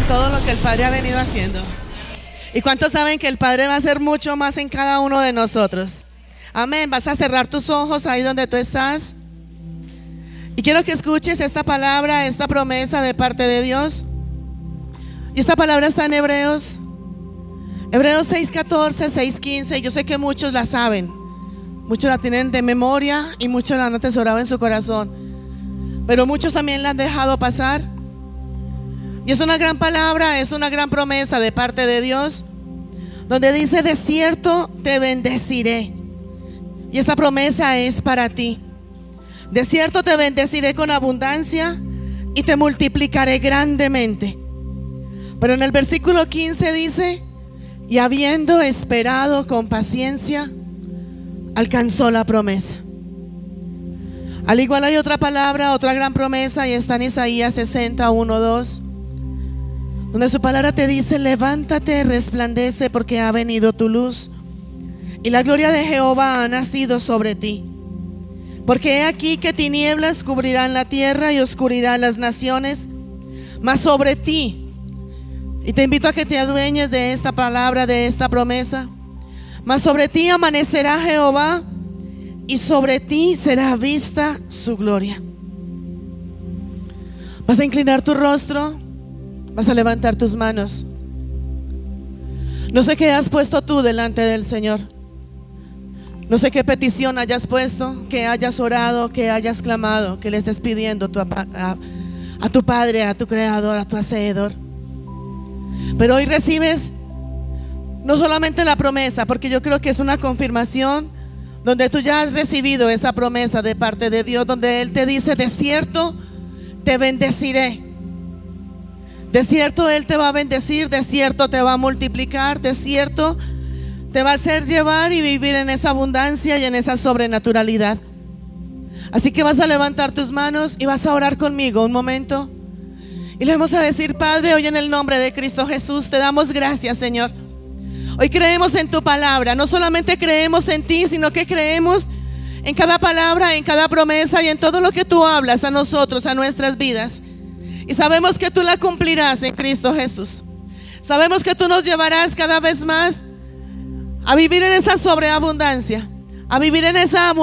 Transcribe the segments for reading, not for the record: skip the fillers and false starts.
todo lo que el Padre ha venido haciendo? ¿Y cuántos saben que el Padre va a hacer mucho más en cada uno de nosotros? Amén. Vas a cerrar tus ojos ahí donde tú estás. Y quiero que escuches esta palabra, esta promesa de parte de Dios. Y esta palabra está en Hebreos 6:14, 6:15. Yo sé que muchos la saben, muchos la tienen de memoria y muchos la han atesorado en su corazón, pero muchos también la han dejado pasar. Y es una gran palabra, es una gran promesa de parte de Dios, donde dice: de cierto te bendeciré. Y esta promesa es para ti. De cierto te bendeciré con abundancia y te multiplicaré grandemente. Pero en el versículo 15 dice: y habiendo esperado con paciencia, alcanzó la promesa. Al igual hay otra palabra, otra gran promesa, y está en Isaías 60:1-2, donde su palabra te dice: levántate, resplandece, porque ha venido tu luz y la gloria de Jehová ha nacido sobre ti. Porque he aquí que tinieblas cubrirán la tierra y oscuridad las naciones, mas sobre ti, y te invito a que te adueñes de esta palabra, de esta promesa, mas sobre ti amanecerá Jehová y sobre ti será vista su gloria. Vas a inclinar tu rostro, vas a levantar tus manos. No sé qué has puesto tú delante del Señor. No sé qué petición hayas puesto, que hayas orado, que hayas clamado, que le estés pidiendo a tu Padre, a tu Creador, a tu Hacedor. Pero hoy recibes no solamente la promesa, porque yo creo que es una confirmación donde tú ya has recibido esa promesa de parte de Dios, donde Él te dice: de cierto te bendeciré. De cierto Él te va a bendecir, de cierto te va a multiplicar, de cierto te va a hacer llevar y vivir en esa abundancia y en esa sobrenaturalidad. Así que vas a levantar tus manos y vas a orar conmigo un momento. Y le vamos a decir: Padre, hoy en el nombre de Cristo Jesús te damos gracias, Señor. Hoy creemos en tu palabra. No solamente creemos en ti, sino que creemos en cada palabra, en cada promesa y en todo lo que tú hablas a nosotros, a nuestras vidas. Y sabemos que tú la cumplirás en Cristo Jesús. Sabemos que tú nos llevarás cada vez más a vivir en esa sobreabundancia, a vivir en esa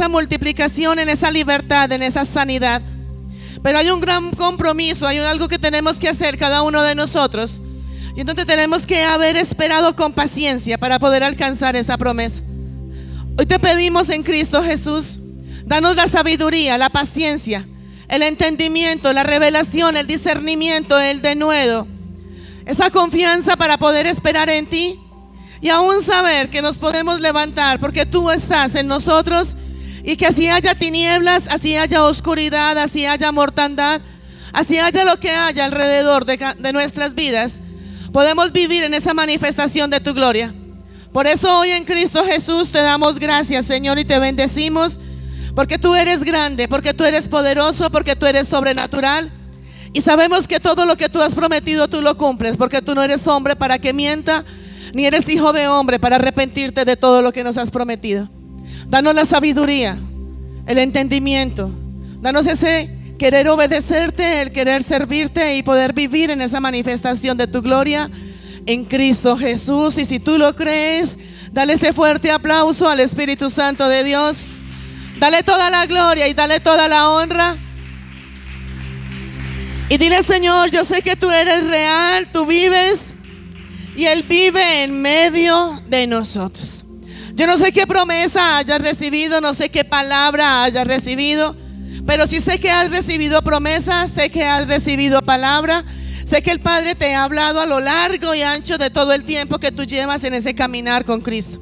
multiplicación, en esa libertad, en esa sanidad. Pero hay un gran compromiso, hay algo que tenemos que hacer cada uno de nosotros, y entonces tenemos que haber esperado con paciencia para poder alcanzar esa promesa. Hoy te pedimos en Cristo Jesús, danos la sabiduría, la paciencia, el entendimiento, la revelación, el discernimiento, el denuedo, esa confianza para poder esperar en ti. Y aún saber que nos podemos levantar porque tú estás en nosotros, y que así haya tinieblas, así haya oscuridad, así haya mortandad, así haya lo que haya alrededor de nuestras vidas, podemos vivir en esa manifestación de tu gloria. Por eso hoy en Cristo Jesús te damos gracias, Señor, y te bendecimos, porque tú eres grande, porque tú eres poderoso, porque tú eres sobrenatural. Y sabemos que todo lo que tú has prometido tú lo cumples, porque tú no eres hombre para que mienta, ni eres hijo de hombre para arrepentirte de todo lo que nos has prometido. Danos la sabiduría, el entendimiento, danos ese querer obedecerte, el querer servirte y poder vivir en esa manifestación de tu gloria en Cristo Jesús. Y si tú lo crees, dale ese fuerte aplauso al Espíritu Santo de Dios. Dale toda la gloria y dale toda la honra. Y dile: Señor, yo sé que tú eres real, tú vives, y Él vive en medio de nosotros. Yo no sé qué promesa hayas recibido, no sé qué palabra hayas recibido, pero sí sé que has recibido promesa, sé que has recibido palabra, sé que el Padre te ha hablado a lo largo y ancho de todo el tiempo que tú llevas en ese caminar con Cristo.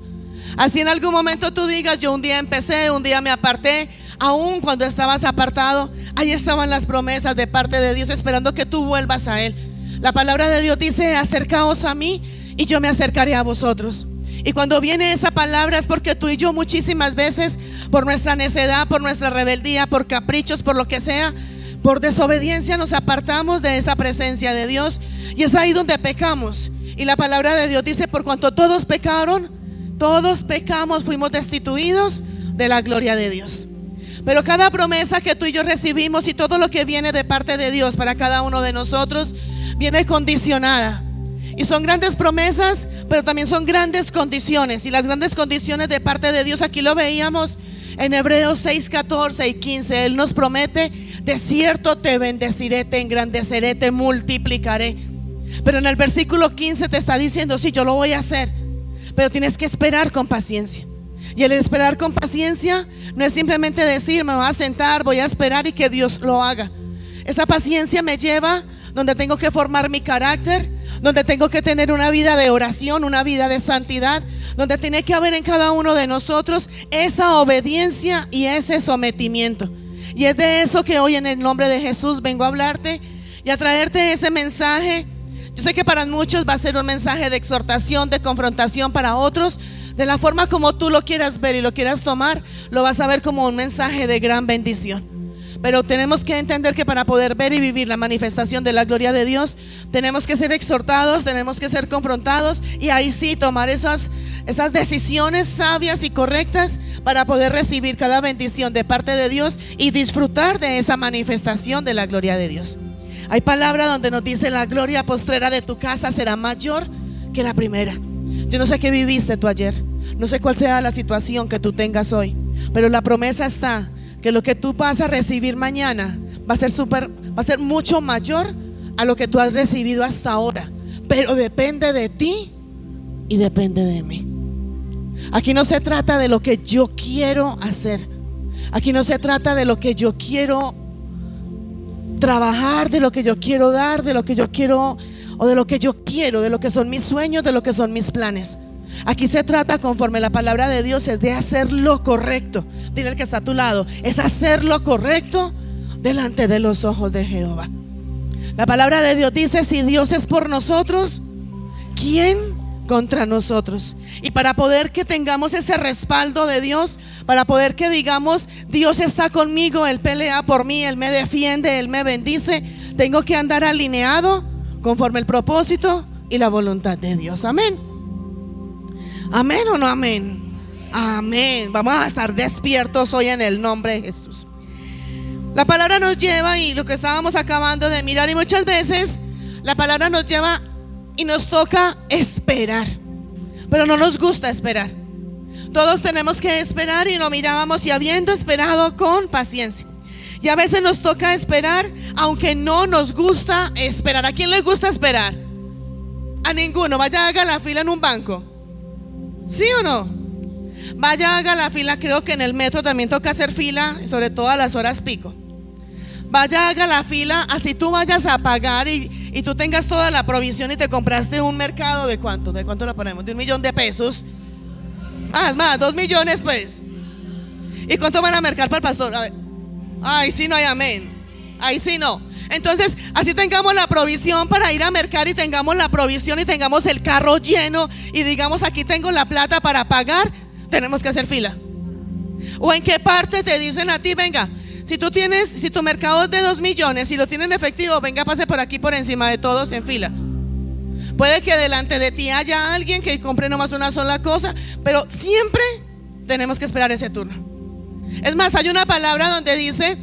Así en algún momento tú digas: yo un día empecé, un día me aparté. Aún cuando estabas apartado, ahí estaban las promesas de parte de Dios esperando que tú vuelvas a Él. La palabra de Dios dice: acercaos a mí y yo me acercaré a vosotros. Y cuando viene esa palabra es porque tú y yo muchísimas veces, por nuestra necedad, por nuestra rebeldía, por caprichos, por lo que sea, por desobediencia, nos apartamos de esa presencia de Dios. Y es ahí donde pecamos. Y la palabra de Dios dice: por cuanto todos pecaron, todos pecamos, fuimos destituidos de la gloria de Dios. Pero cada promesa que tú y yo recibimos y todo lo que viene de parte de Dios para cada uno de nosotros viene condicionada. Y son grandes promesas, pero también son grandes condiciones. Y las grandes condiciones de parte de Dios, aquí lo veíamos en Hebreos 6, 14 y 15. Él nos promete: de cierto te bendeciré, te engrandeceré, te multiplicaré. Pero en el versículo 15 te está diciendo: sí, yo lo voy a hacer, pero tienes que esperar con paciencia. Y el esperar con paciencia no es simplemente decir: me voy a sentar, voy a esperar y que Dios lo haga. Esa paciencia me lleva donde tengo que formar mi carácter, donde tengo que tener una vida de oración, una vida de santidad, donde tiene que haber en cada uno de nosotros esa obediencia y ese sometimiento. Y es de eso que hoy, en el nombre de Jesús, vengo a hablarte y a traerte ese mensaje. Yo sé que para muchos va a ser un mensaje de exhortación, de confrontación. Para otros, de la forma como tú lo quieras ver y lo quieras tomar, lo vas a ver como un mensaje de gran bendición. Pero tenemos que entender que para poder ver y vivir la manifestación de la gloria de Dios, tenemos que ser exhortados, tenemos que ser confrontados, y ahí sí tomar esas decisiones sabias y correctas para poder recibir cada bendición de parte de Dios y disfrutar de esa manifestación de la gloria de Dios. Hay palabra donde nos dice: la gloria postrera de tu casa será mayor que la primera. Yo no sé qué viviste tú ayer, no sé cuál sea la situación que tú tengas hoy, pero la promesa está que lo que tú vas a recibir mañana va a ser mucho mayor a lo que tú has recibido hasta ahora. Pero depende de ti y depende de mí. Aquí no se trata de lo que yo quiero hacer, aquí no se trata de lo que yo quiero trabajar, de lo que yo quiero dar, de lo que yo quiero, o de lo que yo quiero, de lo que son mis sueños, de lo que son mis planes. Aquí se trata, conforme la palabra de Dios, es de hacer lo correcto. Dile al que está a tu lado: es hacer lo correcto delante de los ojos de Jehová. La palabra de Dios dice: si Dios es por nosotros, ¿quién contra nosotros? Y para poder que tengamos ese respaldo de Dios, para poder que digamos: Dios está conmigo, Él pelea por mí, Él me defiende, Él me bendice, tengo que andar alineado conforme el propósito y la voluntad de Dios. Amén. ¿Amén o no amén? Amén. Vamos a estar despiertos hoy en el nombre de Jesús. La palabra nos lleva, y lo que estábamos acabando de mirar, y muchas veces la palabra nos lleva y nos toca esperar, pero no nos gusta esperar. Todos tenemos que esperar, y lo mirábamos: y habiendo esperado con paciencia. Y a veces nos toca esperar aunque no nos gusta esperar. ¿A quién les gusta esperar? A ninguno. Vaya, haga la fila en un banco. ¿Sí o no? Vaya, haga la fila. Creo que en el metro también toca hacer fila, sobre todo a las horas pico. Vaya, haga la fila. Así tú vayas a pagar y tú tengas toda la provisión y te compraste un mercado de ¿cuánto? ¿De cuánto lo ponemos? De $1 millón. Más, 2 millones pues. ¿Y cuánto van a mercar para el pastor? A ver. Ay, sí, no hay amén. Ahí sí no. Entonces, así tengamos la provisión para ir a mercar, y tengamos la provisión y tengamos el carro lleno, y digamos: aquí tengo la plata para pagar, tenemos que hacer fila. ¿O en qué parte te dicen a ti: venga, si tu mercado es de 2 millones, si lo tienen efectivo, venga, pase por aquí por encima de todos en fila? Puede que delante de ti haya alguien que compre nomás una sola cosa, pero siempre tenemos que esperar ese turno. Es más, hay una palabra donde dice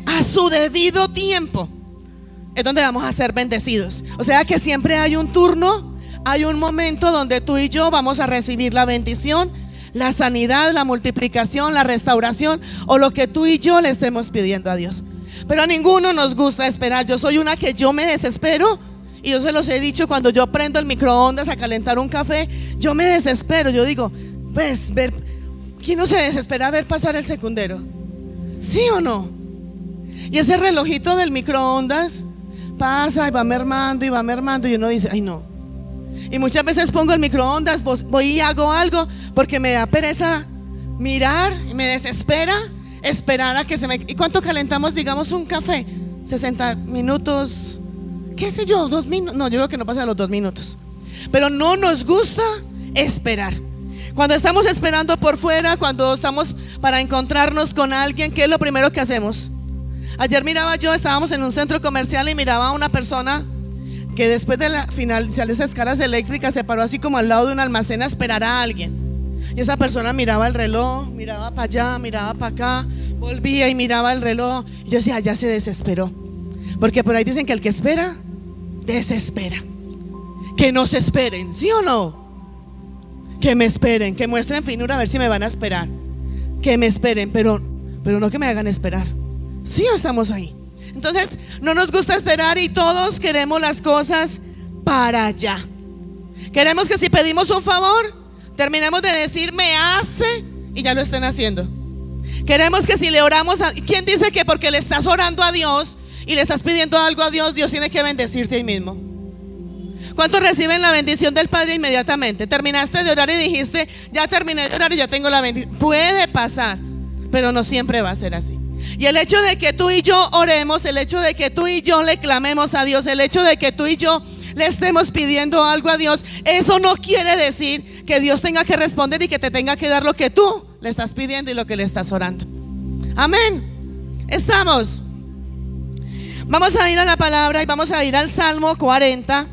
a su debido tiempo es donde vamos a ser bendecidos. O sea que siempre hay un turno, hay un momento donde tú y yo vamos a recibir la bendición, la sanidad, la multiplicación, la restauración, o lo que tú y yo le estemos pidiendo a Dios. Pero a ninguno nos gusta esperar. Yo soy una que yo me desespero, y yo se los he dicho: cuando yo prendo el microondas a calentar un café, yo me desespero. Yo digo: pues, ¿quién no se desespera a ver pasar el secundero? ¿Sí o no? Y ese relojito del microondas pasa y va mermando y va mermando, y uno dice: ay no. Y muchas veces pongo el microondas, voy y hago algo porque me da pereza mirar, me desespera esperar a que se me... ¿Y cuánto calentamos, digamos, un café? 60 minutos, qué sé yo, 2 minutos. No, yo creo que no pasa de los 2 minutos. Pero no nos gusta esperar. Cuando estamos esperando por fuera, cuando estamos para encontrarnos con alguien, ¿qué es lo primero que hacemos? Ayer estábamos en un centro comercial y miraba a una persona que después de finalizar esas escalas eléctricas se paró así como al lado de un almacén a esperar a alguien. Y esa persona miraba el reloj, miraba para allá, miraba para acá, volvía y miraba el reloj. Y yo decía: ya se desesperó. Porque por ahí dicen que el que espera desespera. Que nos esperen, ¿sí o no? Que me esperen, que muestren finura a ver si me van a esperar. Que me esperen, pero no que me hagan esperar. ¿Sí o estamos ahí? Entonces, no nos gusta esperar y todos queremos las cosas para allá. Queremos que si pedimos un favor, terminemos de decir me hace y ya lo estén haciendo. Queremos que si le oramos a... ¿Quién dice que porque le estás orando a Dios y le estás pidiendo algo a Dios, Dios tiene que bendecirte ahí mismo? ¿Cuántos reciben la bendición del Padre inmediatamente? Terminaste de orar y dijiste, ya terminé de orar y ya tengo la bendición. Puede pasar, pero no siempre va a ser así. Y el hecho de que tú y yo oremos, el hecho de que tú y yo le clamemos a Dios, el hecho de que tú y yo le estemos pidiendo algo a Dios, eso no quiere decir que Dios tenga que responder y que te tenga que dar lo que tú le estás pidiendo y lo que le estás orando. Amén. Estamos. Vamos a ir a la palabra y vamos a ir al Salmo 40.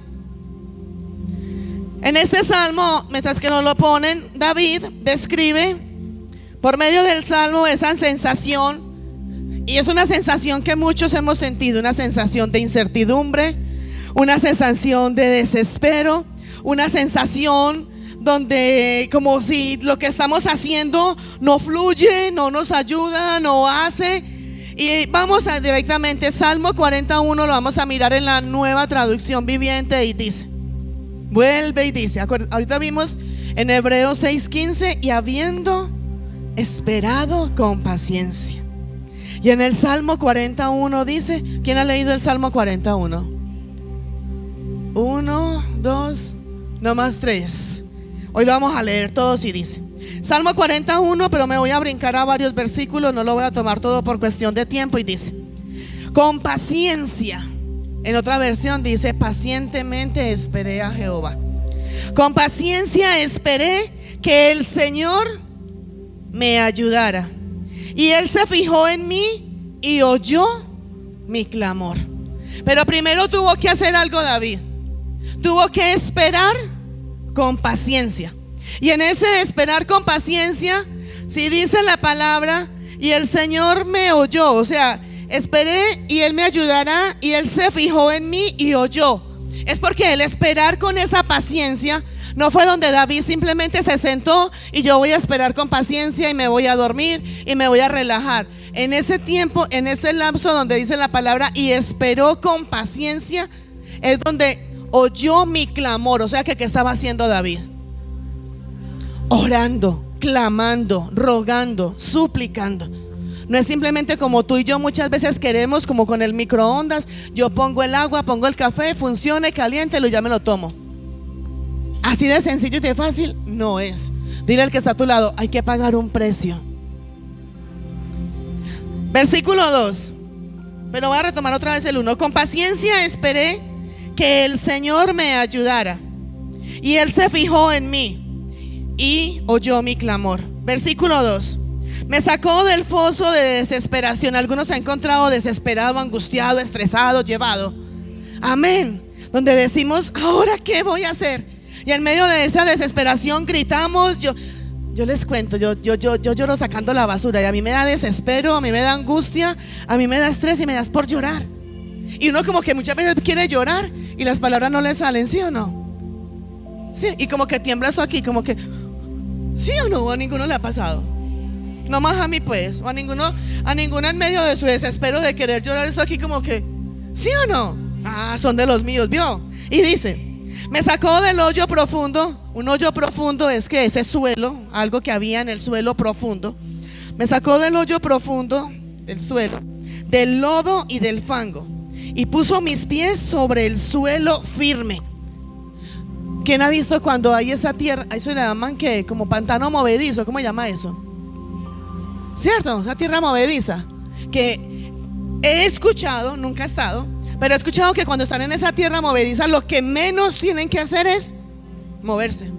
En este salmo, mientras que nos lo ponen, David describe por medio del salmo esa sensación. Y es una sensación que muchos hemos sentido, una sensación de incertidumbre, una sensación de desespero, una sensación donde como si lo que estamos haciendo no fluye, no nos ayuda, no hace. Y vamos a directamente, Salmo 41, lo vamos a mirar en la Nueva Traducción Viviente y dice, vuelve y dice, ahorita vimos en Hebreos 6:15, y habiendo esperado con paciencia. Y en el Salmo 41 dice, ¿quién ha leído el Salmo 41? 1, 2, no más 3. Hoy lo vamos a leer todos y dice, Salmo 41, pero me voy a brincar a varios versículos, no lo voy a tomar todo por cuestión de tiempo. Y dice, con paciencia, en otra versión dice, pacientemente esperé a Jehová. Con paciencia esperé que el Señor me ayudara. Y Él se fijó en mí y oyó mi clamor. Pero primero tuvo que hacer algo David. Tuvo que esperar con paciencia. Y en ese esperar con paciencia, si dice la palabra, y el Señor me oyó, o sea, esperé y Él me ayudará, y Él se fijó en mí y oyó. Es porque el esperar con esa paciencia no fue donde David simplemente se sentó y yo voy a esperar con paciencia y me voy a dormir y me voy a relajar. En ese tiempo, en ese lapso donde dice la palabra y esperó con paciencia, es donde oyó mi clamor. O sea que ¿qué estaba haciendo David? Orando, clamando, rogando, suplicando. No es simplemente como tú y yo muchas veces queremos, como con el microondas. Yo pongo el agua, pongo el café, funcione, caliéntelo y ya me lo tomo. Así de sencillo y de fácil no es. Dile al que está a tu lado, hay que pagar un precio. Versículo 2. Pero voy a retomar otra vez el 1. Con paciencia esperé que el Señor me ayudara, y Él se fijó en mí y oyó mi clamor. Versículo 2. Me sacó del foso de desesperación. Algunos se han encontrado desesperado, angustiado, estresado, llevado. Amén. Donde decimos, ¿ahora qué voy a hacer? Y en medio de esa desesperación gritamos. Yo les cuento, yo lloro sacando la basura. Y a mí me da desespero, a mí me da angustia, a mí me da estrés y me das por llorar. Y uno como que muchas veces quiere llorar y las palabras no le salen, ¿sí o no? Sí, y como que tiembla esto aquí, como que ¿sí o no? A ninguno le ha pasado. No más a mí pues, o a ninguno en medio de su desespero de querer llorar esto aquí como que ¿sí o no? Ah, son de los míos, ¿vio? Y dice, me sacó del hoyo profundo. Un hoyo profundo es que ese suelo, algo que había en el suelo profundo. Me sacó del hoyo profundo, del suelo, del lodo y del fango, y puso mis pies sobre el suelo firme. ¿Quién ha visto cuando hay esa tierra? Eso le llaman que como pantano movedizo, ¿cómo se llama eso? ¿Cierto? Esa tierra movediza. Que he escuchado, nunca he estado, pero he escuchado que cuando están en esa tierra movediza, lo que menos tienen que hacer es moverse.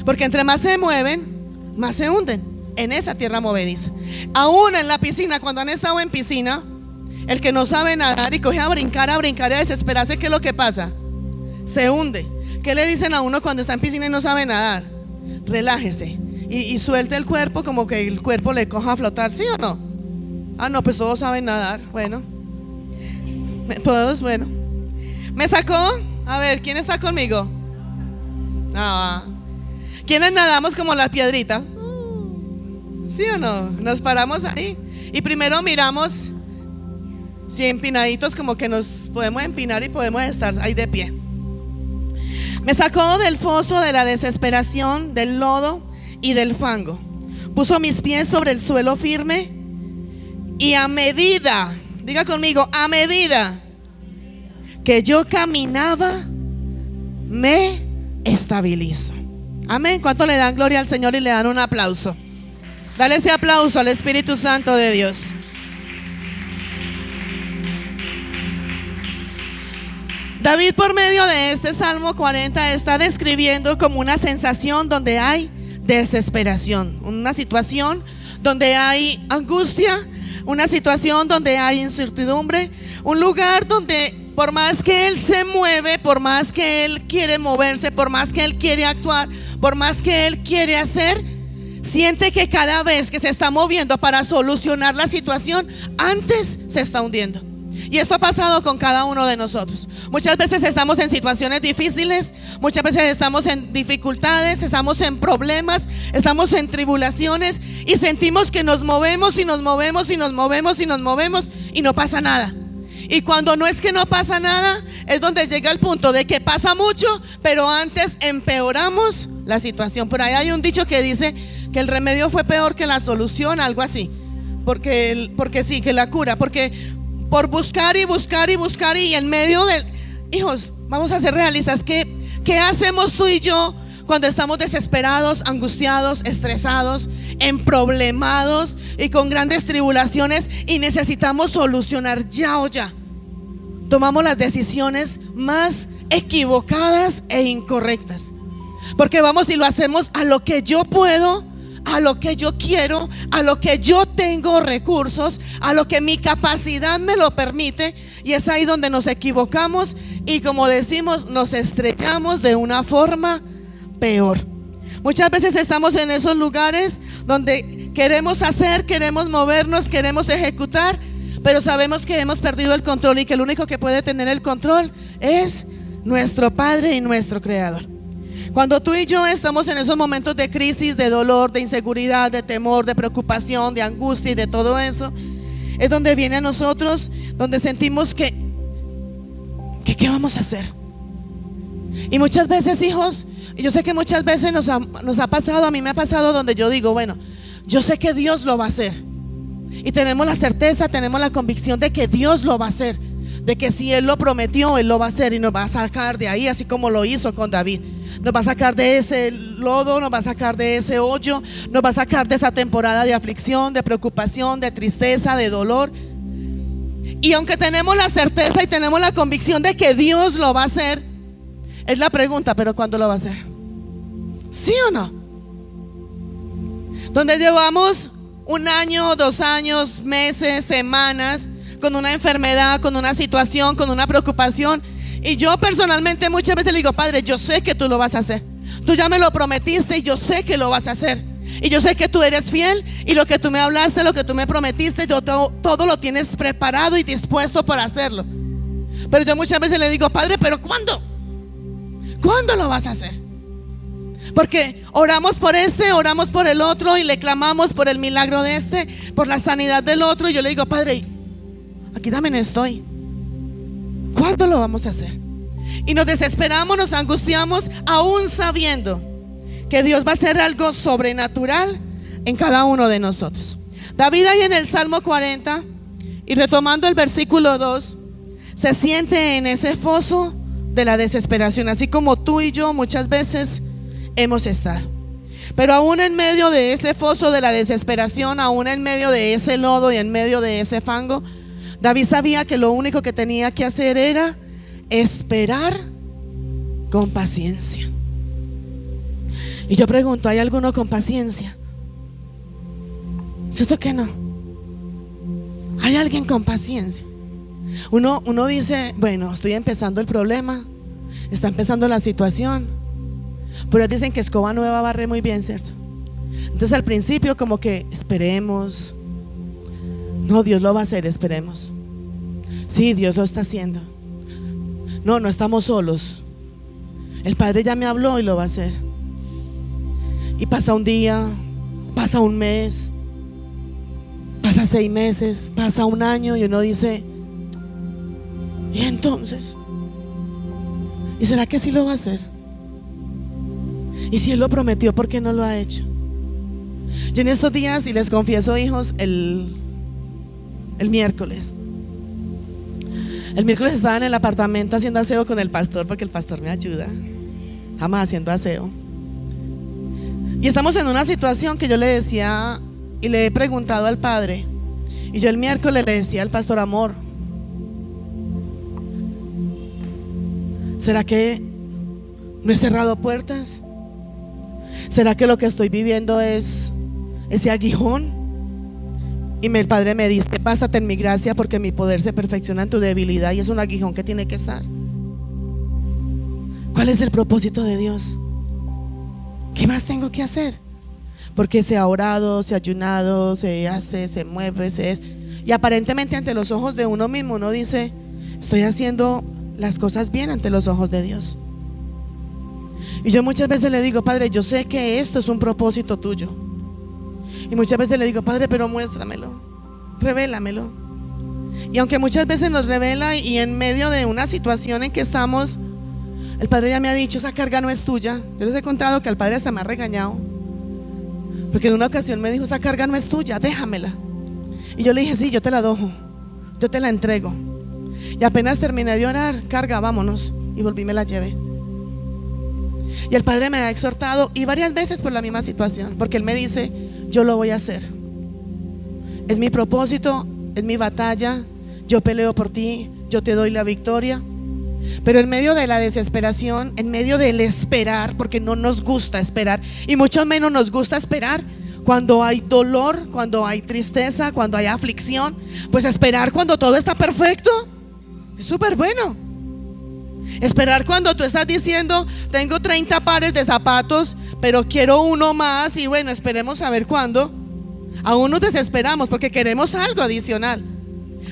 Porque entre más se mueven, más se hunden en esa tierra movediza. Aún en la piscina, cuando han estado en piscina, el que no sabe nadar y coge a brincar y a desesperarse, ¿qué es lo que pasa? Se hunde. ¿Qué le dicen a uno cuando está en piscina y no sabe nadar? Relájese y suelte el cuerpo, como que el cuerpo le coja a flotar, ¿sí o no? Ah, no, pues todos saben nadar. Bueno, todos, bueno. Me sacó A ver, ¿quién está conmigo? Ah. ¿Quiénes nadamos como las piedritas? ¿Sí o no? Nos paramos ahí y primero miramos si empinaditos, como que nos podemos empinar y podemos estar ahí de pie. Me sacó del foso de la desesperación, del lodo y del fango. Puso mis pies sobre el suelo firme y a medida, diga conmigo, a medida que yo caminaba, me estabilizo. Amén. ¿Cuánto le dan gloria al Señor y le dan un aplauso? Dale ese aplauso al Espíritu Santo de Dios. David, por medio de este Salmo 40, está describiendo como una sensación donde hay desesperación, una situación donde hay angustia, una situación donde hay incertidumbre, un lugar donde por más que él se mueve, por más que él quiere moverse, por más que él quiere actuar, por más que él quiere hacer, siente que cada vez que se está moviendo para solucionar la situación, antes se está hundiendo. Y esto ha pasado con cada uno de nosotros. Muchas veces estamos en situaciones difíciles, muchas veces estamos en dificultades, estamos en problemas, estamos en tribulaciones y sentimos que nos movemos y nos movemos y nos movemos y nos movemos y no pasa nada. Y cuando no es que no pasa nada, es donde llega el punto de que pasa mucho, pero antes empeoramos la situación. Por ahí hay un dicho que dice que el remedio fue peor que la solución, algo así. Porque sí, que la cura, porque por buscar y buscar y buscar y en medio del... Hijos, vamos a ser realistas. ¿Qué hacemos tú y yo cuando estamos desesperados, angustiados, estresados, emproblemados y con grandes tribulaciones y necesitamos solucionar ya o ya? Tomamos las decisiones más equivocadas e incorrectas, porque vamos y lo hacemos a lo que yo puedo, a lo que yo quiero, a lo que yo tengo recursos, a lo que mi capacidad me lo permite. Y es ahí donde nos equivocamos y, como decimos, nos estrellamos de una forma peor. Muchas veces estamos en esos lugares donde queremos hacer, queremos movernos, queremos ejecutar, pero sabemos que hemos perdido el control y que el único que puede tener el control es nuestro Padre y nuestro Creador. Cuando tú y yo estamos en esos momentos de crisis, de dolor, de inseguridad, de temor, de preocupación, de angustia y de todo eso, es donde viene a nosotros, donde sentimos que ¿qué vamos a hacer? Y muchas veces, hijos, yo sé que muchas veces nos ha pasado, a mí me ha pasado, donde yo digo, bueno, yo sé que Dios lo va a hacer. Y tenemos la certeza, tenemos la convicción de que Dios lo va a hacer, de que si Él lo prometió, Él lo va a hacer y nos va a sacar de ahí, así como lo hizo con David. Nos va a sacar de ese lodo, nos va a sacar de ese hoyo, nos va a sacar de esa temporada de aflicción, de preocupación, de tristeza, de dolor. Y aunque tenemos la certeza y tenemos la convicción de que Dios lo va a hacer, es la pregunta, ¿pero cuándo lo va a hacer? ¿Sí o no? Donde llevamos un año, 2 años, meses, semanas, con una enfermedad, con una situación, con una preocupación. Y yo personalmente muchas veces le digo, Padre, yo sé que tú lo vas a hacer. Tú ya me lo prometiste y yo sé que lo vas a hacer. Y yo sé que tú eres fiel y lo que tú me hablaste, lo que tú me prometiste, yo todo lo tienes preparado y dispuesto para hacerlo. Pero yo muchas veces le digo, Padre, ¿pero cuándo? ¿Cuándo lo vas a hacer? Porque oramos por este, oramos por el otro y le clamamos por el milagro de este, por la sanidad del otro. Y yo le digo, Padre, aquí también estoy. ¿Cuándo lo vamos a hacer? Y nos desesperamos, nos angustiamos, aún sabiendo que Dios va a hacer algo sobrenatural en cada uno de nosotros. David, ahí en el Salmo 40, y retomando el versículo 2, se siente en ese foso de la desesperación, así como tú y yo muchas veces hemos estado. Pero aún en medio de ese foso de la desesperación, aún en medio de ese lodo y en medio de ese fango, David sabía que lo único que tenía que hacer era esperar con paciencia. Y yo pregunto, ¿hay alguno con paciencia? ¿Cierto que no? ¿Hay alguien con paciencia? Uno dice, bueno, estoy empezando el problema, está empezando la situación, pero dicen que escoba nueva barre muy bien, ¿cierto? Entonces al principio como que esperemos. No, Dios lo va a hacer, esperemos. Sí, Dios lo está haciendo. No estamos solos. El Padre ya me habló y lo va a hacer. Y pasa un día, pasa un mes, pasa 6 meses, pasa un año y uno dice: ¿y entonces? ¿Y será que sí lo va a hacer? Y si Él lo prometió, ¿por qué no lo ha hecho? Yo en estos días, y les confieso, hijos, el miércoles estaba en el apartamento haciendo aseo con el pastor, porque el pastor me ayuda. Estamos haciendo aseo. Y estamos en una situación que yo le decía, y le he preguntado al Padre. Y yo el miércoles le decía al pastor: amor, ¿será que no he cerrado puertas? ¿Será que lo que estoy viviendo es ese aguijón? Y el Padre me dice: bástate en mi gracia, porque mi poder se perfecciona en tu debilidad. Y es un aguijón que tiene que estar. ¿Cuál es el propósito de Dios? ¿Qué más tengo que hacer? Porque se ha orado, se ha ayunado, se hace, se mueve, y aparentemente ante los ojos de uno mismo uno dice: estoy haciendo las cosas bien ante los ojos de Dios. Y yo muchas veces le digo: Padre, yo sé que esto es un propósito tuyo. Y muchas veces le digo: Padre, pero muéstramelo, revélamelo. Y aunque muchas veces nos revela, y en medio de una situación en que estamos, el Padre ya me ha dicho: esa carga no es tuya. Yo les he contado que al Padre hasta me ha regañado, porque en una ocasión me dijo: esa carga no es tuya, déjamela. Y yo le dije: sí, yo te la doy, yo te la entrego. Y apenas terminé de orar: carga, vámonos. Y volví y me la llevé. Y el Padre me ha exhortado, y varias veces por la misma situación, porque Él me dice: yo lo voy a hacer. Es mi propósito, es mi batalla. Yo peleo por ti, yo te doy la victoria. Pero en medio de la desesperación, en medio del esperar, porque no nos gusta esperar, y mucho menos nos gusta esperar cuando hay dolor, cuando hay tristeza, cuando hay aflicción. Pues esperar cuando todo está perfecto es súper bueno. Esperar cuando tú estás diciendo: tengo 30 pares de zapatos, pero quiero uno más, y bueno, esperemos a ver cuándo. Aún nos desesperamos porque queremos algo adicional.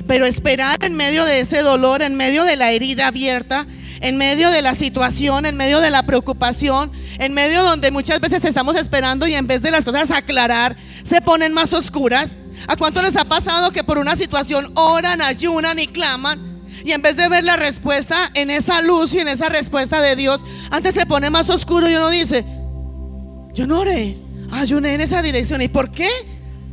Pero esperar en medio de ese dolor, en medio de la herida abierta, en medio de la situación, en medio de la preocupación, en medio donde muchas veces estamos esperando y en vez de las cosas aclarar, se ponen más oscuras. ¿A cuánto les ha pasado que por una situación oran, ayunan y claman, y en vez de ver la respuesta en esa luz y en esa respuesta de Dios, antes se pone más oscuro y uno dice: yo no oré, ayuné en esa dirección? ¿Y por qué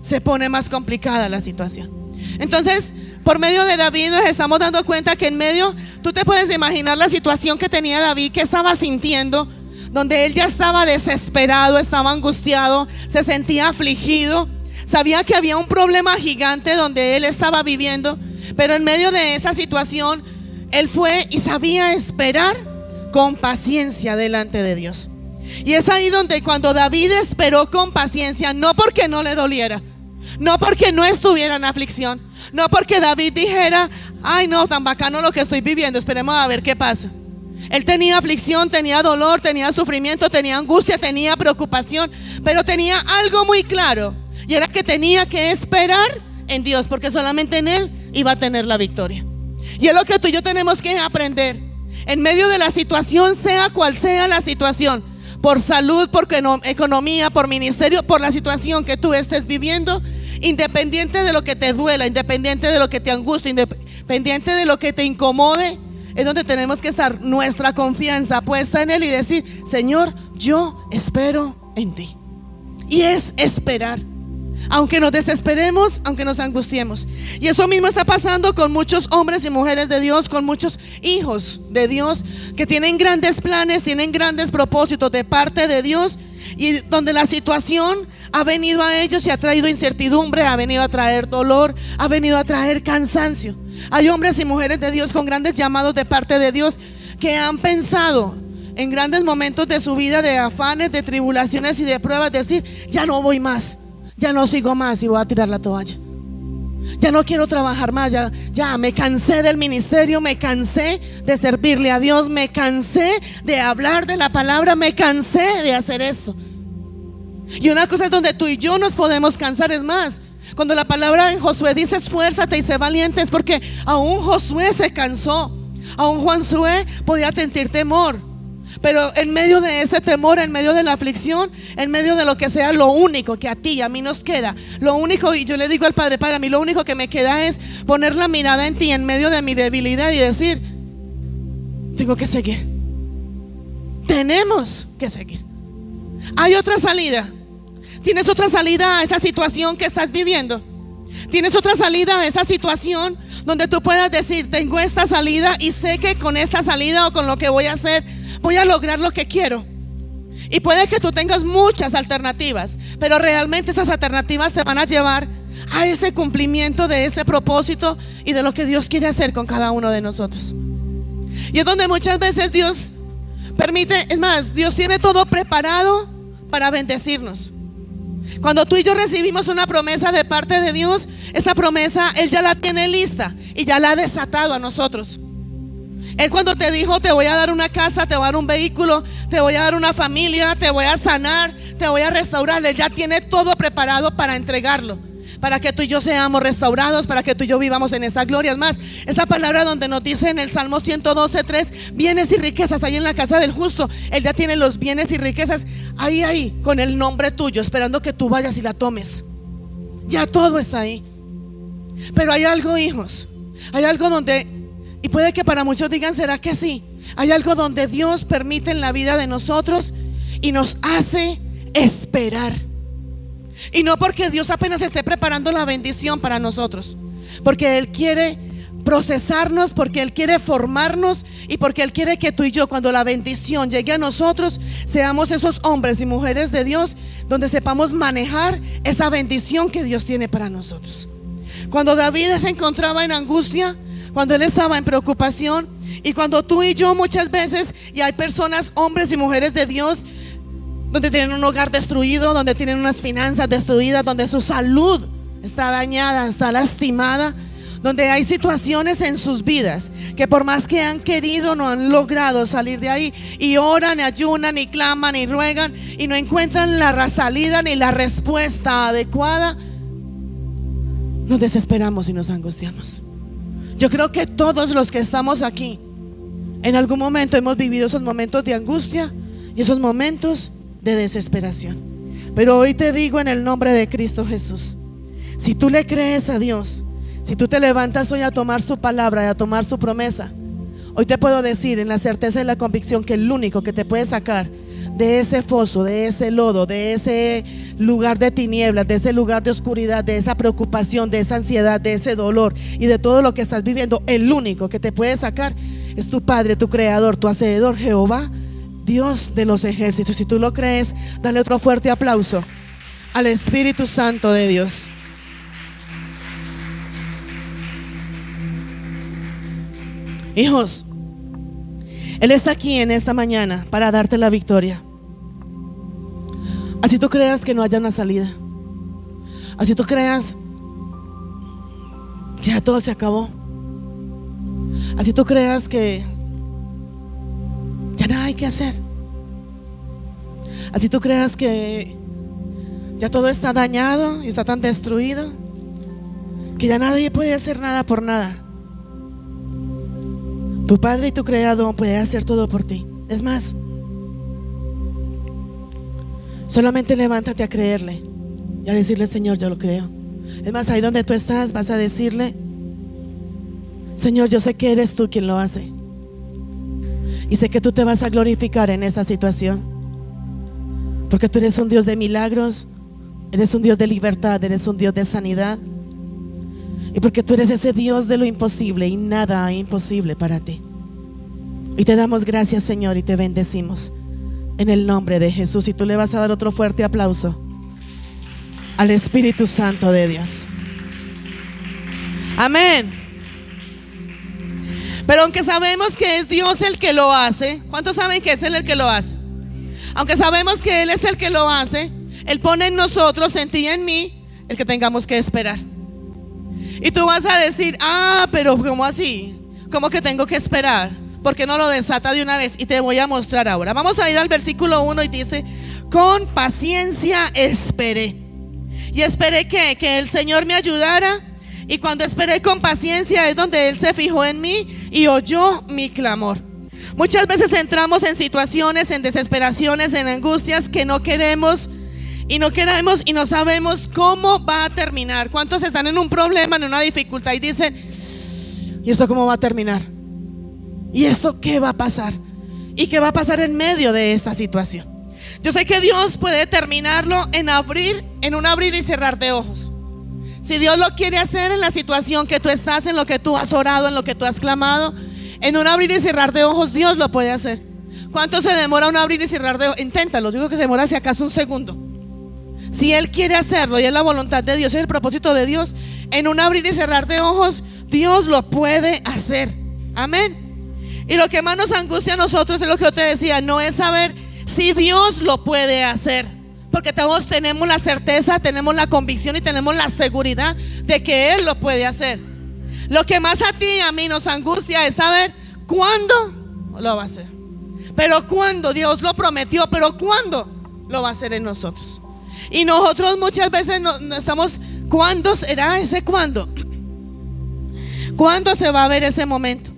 se pone más complicada la situación? Entonces, por medio de David nos estamos dando cuenta que en medio, tú te puedes imaginar la situación que tenía David, que estaba sintiendo, donde él ya estaba desesperado, estaba angustiado, se sentía afligido, sabía que había un problema gigante donde él estaba viviendo, pero en medio de esa situación, él fue y sabía esperar con paciencia delante de Dios. Y es ahí donde cuando David esperó con paciencia, no porque no le doliera, no porque no estuviera en aflicción, no porque David dijera: ay no, tan bacano lo que estoy viviendo, esperemos a ver qué pasa. Él tenía aflicción, tenía dolor, tenía sufrimiento, tenía angustia, tenía preocupación, pero tenía algo muy claro, y era que tenía que esperar en Dios, porque solamente en Él iba a tener la victoria. Y es lo que tú y yo tenemos que aprender en medio de la situación, sea cual sea la situación, por salud, por economía, por ministerio, por la situación que tú estés viviendo, independiente de lo que te duela, independiente de lo que te angustie, independiente de lo que te incomode, es donde tenemos que estar nuestra confianza puesta en Él y decir: Señor, yo espero en ti. Y es esperar, aunque nos desesperemos, aunque nos angustiemos. Y eso mismo está pasando con muchos hombres y mujeres de Dios, con muchos hijos de Dios que tienen grandes planes, tienen grandes propósitos de parte de Dios, y donde la situación ha venido a ellos y ha traído incertidumbre, ha venido a traer dolor, ha venido a traer cansancio. Hay hombres y mujeres de Dios con grandes llamados de parte de Dios que han pensado en grandes momentos de su vida, de afanes, de tribulaciones y de pruebas, decir: ya no voy más, ya no sigo más y voy a tirar la toalla. Ya no quiero trabajar más, ya me cansé del ministerio, me cansé de servirle a Dios, me cansé de hablar de la palabra, me cansé de hacer esto. Y una cosa es donde tú y yo nos podemos cansar. Es más, cuando la palabra en Josué dice: esfuérzate y sé valiente, es porque aún Josué se cansó, aún Josué podía sentir temor. Pero en medio de ese temor, en medio de la aflicción, en medio de lo que sea, lo único que a ti y a mí nos queda, lo único, y yo le digo al Padre, Padre, a mí lo único que me queda es poner la mirada en ti en medio de mi debilidad y decir, tengo que seguir. Tenemos que seguir. Hay otra salida. Tienes otra salida a esa situación que estás viviendo. Tienes otra salida a esa situación donde tú puedas decir, tengo esta salida y sé que con esta salida o con lo que voy a hacer voy a lograr lo que quiero. Y puede que tú tengas muchas alternativas, pero realmente esas alternativas te van a llevar a ese cumplimiento de ese propósito y de lo que Dios quiere hacer con cada uno de nosotros. Y es donde muchas veces Dios permite, es más, Dios tiene todo preparado para bendecirnos. Cuando tú y yo recibimos una promesa de parte de Dios, esa promesa Él ya la tiene lista y ya la ha desatado a nosotros. Él cuando te dijo, te voy a dar una casa, te voy a dar un vehículo, te voy a dar una familia, te voy a sanar, te voy a restaurar, Él ya tiene todo preparado para entregarlo, para que tú y yo seamos restaurados, para que tú y yo vivamos en esa gloria. Es más, esa palabra donde nos dice en el Salmo 112:3, bienes y riquezas ahí en la casa del justo. Él ya tiene los bienes y riquezas ahí, con el nombre tuyo, esperando que tú vayas y la tomes. Ya todo está ahí. Pero hay algo, hijos, hay algo donde, y puede que para muchos digan, ¿será que sí? Hay algo donde Dios permite en la vida de nosotros y nos hace esperar. Y no porque Dios apenas esté preparando la bendición para nosotros, porque Él quiere procesarnos, porque Él quiere formarnos y porque Él quiere que tú y yo, cuando la bendición llegue a nosotros, seamos esos hombres y mujeres de Dios donde sepamos manejar esa bendición que Dios tiene para nosotros. Cuando David se encontraba en angustia, cuando él estaba en preocupación, y cuando tú y yo muchas veces, y hay personas, hombres y mujeres de Dios, donde tienen un hogar destruido, donde tienen unas finanzas destruidas, donde su salud está dañada, está lastimada, donde hay situaciones en sus vidas que por más que han querido no han logrado salir de ahí, y oran, y ayunan, y claman, y ruegan, y no encuentran la salida ni la respuesta adecuada. Nos desesperamos y nos angustiamos. Yo creo que todos los que estamos aquí en algún momento hemos vivido esos momentos de angustia y esos momentos de desesperación. Pero hoy te digo en el nombre de Cristo Jesús, si tú le crees a Dios, si tú te levantas hoy a tomar su palabra y a tomar su promesa, hoy te puedo decir en la certeza y la convicción que el único que te puede sacar de ese foso, de ese lodo, de ese lugar de tinieblas, de ese lugar de oscuridad, de esa preocupación, de esa ansiedad, de ese dolor y de todo lo que estás viviendo, el único que te puede sacar es tu Padre, tu Creador, tu Hacedor, Jehová, Dios de los ejércitos. Si tú lo crees, dale otro fuerte aplauso al Espíritu Santo de Dios. Hijos, Él está aquí en esta mañana para darte la victoria. Así tú creas que no haya una salida, así tú creas que ya todo se acabó, así tú creas que ya nada hay que hacer, así tú creas que ya todo está dañado y está tan destruido que ya nadie puede hacer nada por nada. Tu Padre y tu Creador puede hacer todo por ti. Es más, solamente levántate a creerle y a decirle: Señor, yo lo creo. Es más, ahí donde tú estás vas a decirle: Señor, yo sé que eres tú quien lo hace, y sé que tú te vas a glorificar en esta situación, porque tú eres un Dios de milagros, eres un Dios de libertad, eres un Dios de sanidad, y porque tú eres ese Dios de lo imposible y nada es imposible para ti. Y te damos gracias, Señor, y te bendecimos en el nombre de Jesús. Y tú le vas a dar otro fuerte aplauso al Espíritu Santo de Dios. Amén. Pero aunque sabemos que es Dios el que lo hace, ¿cuántos saben que es Él el que lo hace? Aunque sabemos que Él es el que lo hace, Él pone en nosotros, en ti y en mí, el que tengamos que esperar. Y tú vas a decir: pero ¿cómo así? ¿Cómo que tengo que esperar? ¿Por qué no lo desata de una vez? Y te voy a mostrar ahora. Vamos a ir al versículo 1 y dice: con paciencia esperé. Y esperé que el Señor me ayudara. Y cuando esperé con paciencia es donde Él se fijó en mí y oyó mi clamor. Muchas veces entramos en situaciones, en desesperaciones, en angustias que no queremos y no sabemos cómo va a terminar. ¿Cuántos están en un problema, en una dificultad y dicen, ¿y esto cómo va a terminar? ¿Y esto qué va a pasar? ¿Y qué va a pasar en medio de esta situación? Yo sé que Dios puede terminarlo en un abrir y cerrar de ojos. Si Dios lo quiere hacer en la situación que tú estás, en lo que tú has orado, en lo que tú has clamado, en un abrir y cerrar de ojos, Dios lo puede hacer. ¿Cuánto se demora un abrir y cerrar de ojos? Inténtalo, digo que se demora si acaso un segundo. Si Él quiere hacerlo y es la voluntad de Dios, es el propósito de Dios, en un abrir y cerrar de ojos, Dios lo puede hacer. Amén. Y lo que más nos angustia a nosotros es lo que yo te decía, no es saber si Dios lo puede hacer, porque todos tenemos la certeza, tenemos la convicción y tenemos la seguridad de que Él lo puede hacer. Lo que más a ti y a mí nos angustia es saber cuándo lo va a hacer. Pero cuándo, Dios lo prometió, pero cuándo lo va a hacer en nosotros. Y nosotros muchas veces no estamos, ¿cuándo será ese cuándo? ¿Cuándo se va a ver ese momento?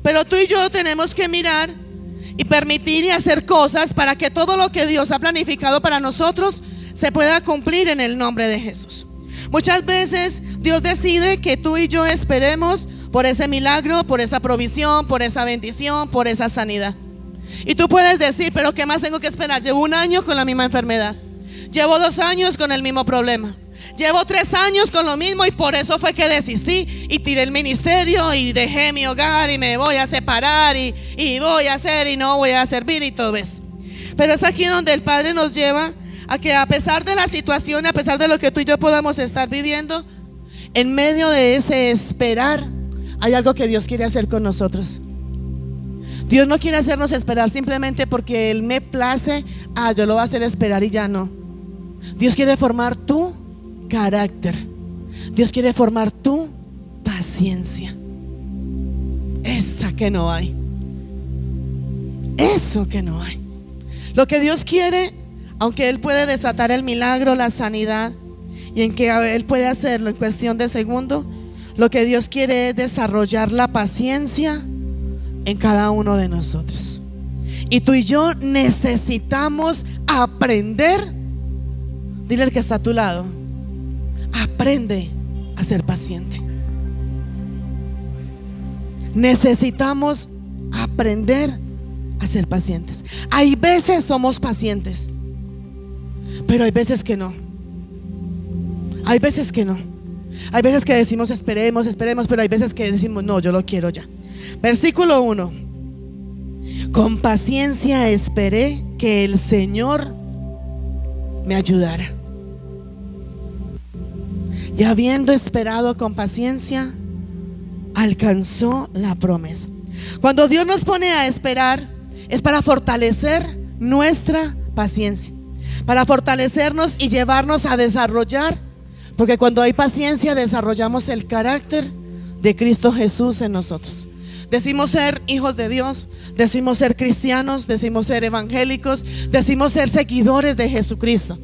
Pero tú y yo tenemos que mirar y permitir y hacer cosas para que todo lo que Dios ha planificado para nosotros se pueda cumplir en el nombre de Jesús. Muchas veces Dios decide que tú y yo esperemos por ese milagro, por esa provisión, por esa bendición, por esa sanidad. Y tú puedes decir, pero ¿qué más tengo que esperar? Llevo 1 año con la misma enfermedad. Llevo 2 años con el mismo problema. Llevo 3 años con lo mismo y por eso fue que desistí y tiré el ministerio y dejé mi hogar y me voy a separar y voy a hacer y no voy a servir y todo eso. Pero es aquí donde el Padre nos lleva a que a pesar de la situación, a pesar de lo que tú y yo podamos estar viviendo, en medio de ese esperar hay algo que Dios quiere hacer con nosotros. Dios no quiere hacernos esperar simplemente porque Él me place, yo lo voy a hacer esperar y ya no. Dios quiere formar tu carácter. Dios quiere formar tu paciencia. Esa que no hay. Eso que no hay. Lo que Dios quiere, aunque Él puede desatar el milagro, la sanidad, y en que Él puede hacerlo en cuestión de segundo, lo que Dios quiere es desarrollar la paciencia en cada uno de nosotros. Y tú y yo necesitamos aprender. Dile al que está a tu lado, aprende a ser paciente. Necesitamos aprender a ser pacientes. Hay veces somos pacientes, pero hay veces que no. Hay veces que no. Hay veces que decimos esperemos, pero hay veces que decimos no, yo lo quiero ya. Versículo 1. Con paciencia esperé que el Señor me ayudara. Y habiendo esperado con paciencia, alcanzó la promesa. Cuando Dios nos pone a esperar, es para fortalecer nuestra paciencia, para fortalecernos y llevarnos a desarrollar, porque cuando hay paciencia desarrollamos el carácter de Cristo Jesús en nosotros. Decimos ser hijos de Dios, decimos ser cristianos, decimos ser evangélicos, decimos ser seguidores de Jesucristo.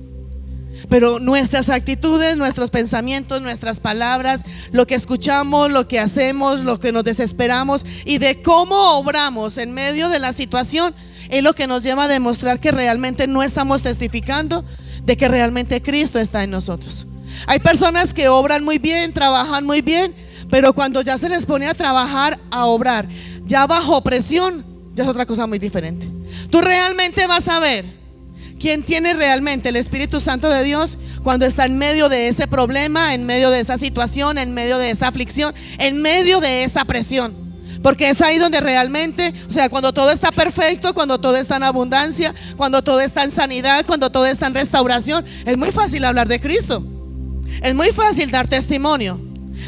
Pero nuestras actitudes, nuestros pensamientos, nuestras palabras, lo que escuchamos, lo que hacemos, lo que nos desesperamos y de cómo obramos en medio de la situación es lo que nos lleva a demostrar que realmente no estamos testificando de que realmente Cristo está en nosotros. Hay personas que obran muy bien, trabajan muy bien, pero cuando ya se les pone a trabajar, a obrar, ya bajo presión, ya es otra cosa muy diferente. Tú realmente vas a ver quién tiene realmente el Espíritu Santo de Dios cuando está en medio de ese problema, en medio de esa situación, en medio de esa aflicción, en medio de esa presión. Porque es ahí donde realmente, o sea, cuando todo está perfecto, cuando todo está en abundancia, cuando todo está en sanidad, cuando todo está en restauración, es muy fácil hablar de Cristo. Es muy fácil dar testimonio.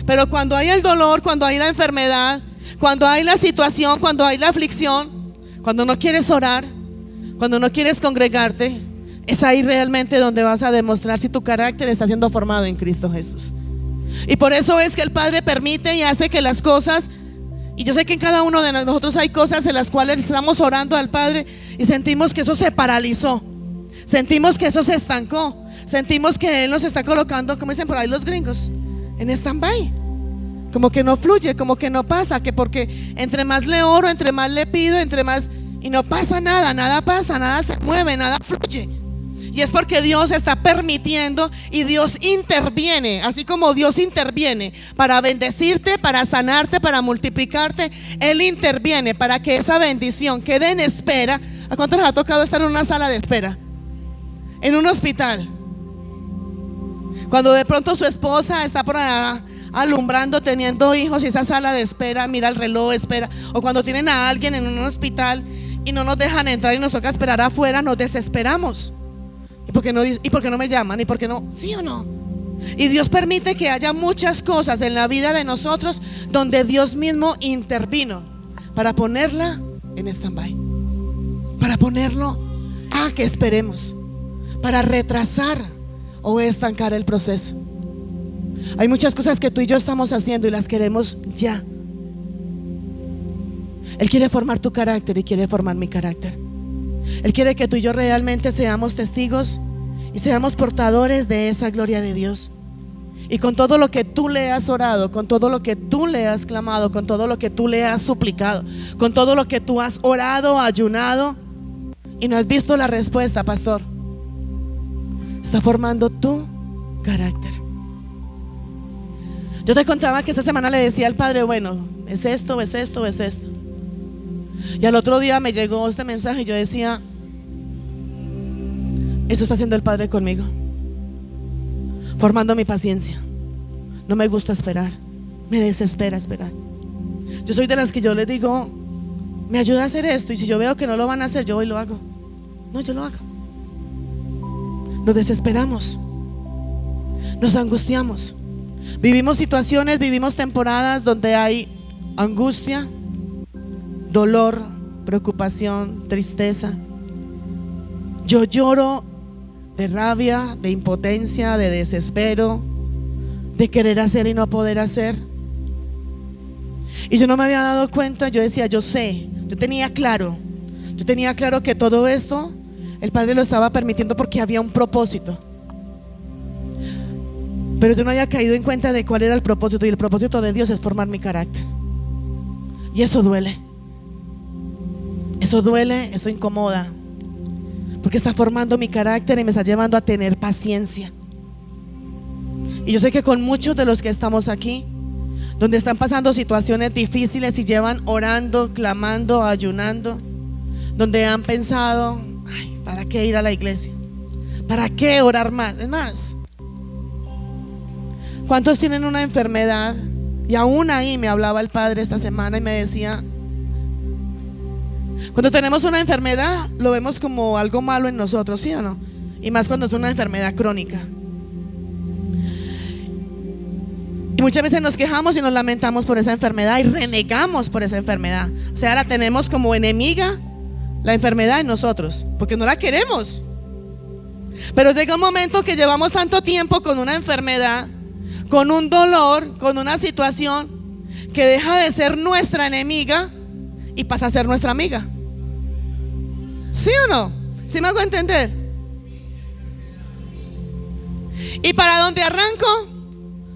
Pero cuando hay el dolor, cuando hay la enfermedad, cuando hay la situación, cuando hay la aflicción, cuando no quieres orar, cuando no quieres congregarte, es ahí realmente donde vas a demostrar si tu carácter está siendo formado en Cristo Jesús. Y por eso es que el Padre permite y hace que las cosas, y yo sé que en cada uno de nosotros hay cosas en las cuales estamos orando al Padre y sentimos que eso se paralizó, sentimos que eso se estancó, sentimos que Él nos está colocando, como dicen por ahí los gringos, en stand-by. como que no fluye, como que no pasa, que porque entre más le oro, entre más le pido, entre más, y no pasa nada, nada pasa, nada se mueve, nada fluye. Y es porque Dios está permitiendo y Dios interviene, así como Dios interviene para bendecirte, para sanarte, para multiplicarte. Él interviene para que esa bendición quede en espera. ¿A cuántos les ha tocado estar en una sala de espera? En un hospital, cuando de pronto su esposa está por allá alumbrando, teniendo hijos, y esa sala de espera, mira el reloj, espera. O cuando tienen a alguien en un hospital y no nos dejan entrar y nos toca esperar afuera, nos desesperamos. ¿Y por qué no me llaman? ¿Y por qué no? ¿Sí o no? Y Dios permite que haya muchas cosas en la vida de nosotros donde Dios mismo intervino para ponerla en stand-by, para ponerlo a que esperemos, para retrasar o estancar el proceso. Hay muchas cosas que tú y yo estamos haciendo y las queremos ya. Él quiere formar tu carácter y quiere formar mi carácter. Él quiere que tú y yo realmente seamos testigos y seamos portadores de esa gloria de Dios. Y con todo lo que tú le has orado, con todo lo que tú le has clamado, con todo lo que tú le has suplicado, con todo lo que tú has orado, ayunado y no has visto la respuesta, pastor, está formando tu carácter. Yo te contaba que esta semana le decía al Padre, bueno, es esto, es esto, es esto. Y al otro día me llegó este mensaje y yo decía, eso está haciendo el Padre conmigo, formando mi paciencia. No me gusta esperar, me desespera esperar. Yo soy de las que yo les digo, me ayuda a hacer esto, y si yo veo que no lo van a hacer, yo voy y lo hago. No, yo lo hago. Nos desesperamos, nos angustiamos. Vivimos situaciones, vivimos temporadas donde hay angustia, dolor, preocupación, tristeza. Yo lloro de rabia, de impotencia, de desespero, de querer hacer y no poder hacer. Y yo no me había dado cuenta. Yo decía, yo sé, yo tenía claro que todo esto el Padre lo estaba permitiendo porque había un propósito. Pero yo no había caído en cuenta de cuál era el propósito. Y el propósito de Dios es formar mi carácter. Y eso duele. Eso duele, eso incomoda, porque está formando mi carácter y me está llevando a tener paciencia. Y yo sé que con muchos de los que estamos aquí, donde están pasando situaciones difíciles y llevan orando, clamando, ayunando, donde han pensado, ay, ¿para qué ir a la iglesia? ¿Para qué orar más? Es más, ¿cuántos tienen una enfermedad? Y aún ahí me hablaba el Padre esta semana y me decía, cuando tenemos una enfermedad lo vemos como algo malo en nosotros, ¿sí o no? Y más cuando es una enfermedad crónica. Y muchas veces nos quejamos y nos lamentamos por esa enfermedad y renegamos por esa enfermedad. O sea, la tenemos como enemiga, la enfermedad, en nosotros, porque no la queremos. Pero llega un momento que llevamos tanto tiempo con una enfermedad, con un dolor, con una situación, que deja de ser nuestra enemiga y pasa a ser nuestra amiga. ¿Sí o no? ¿Sí me hago entender? ¿Y para dónde arranco?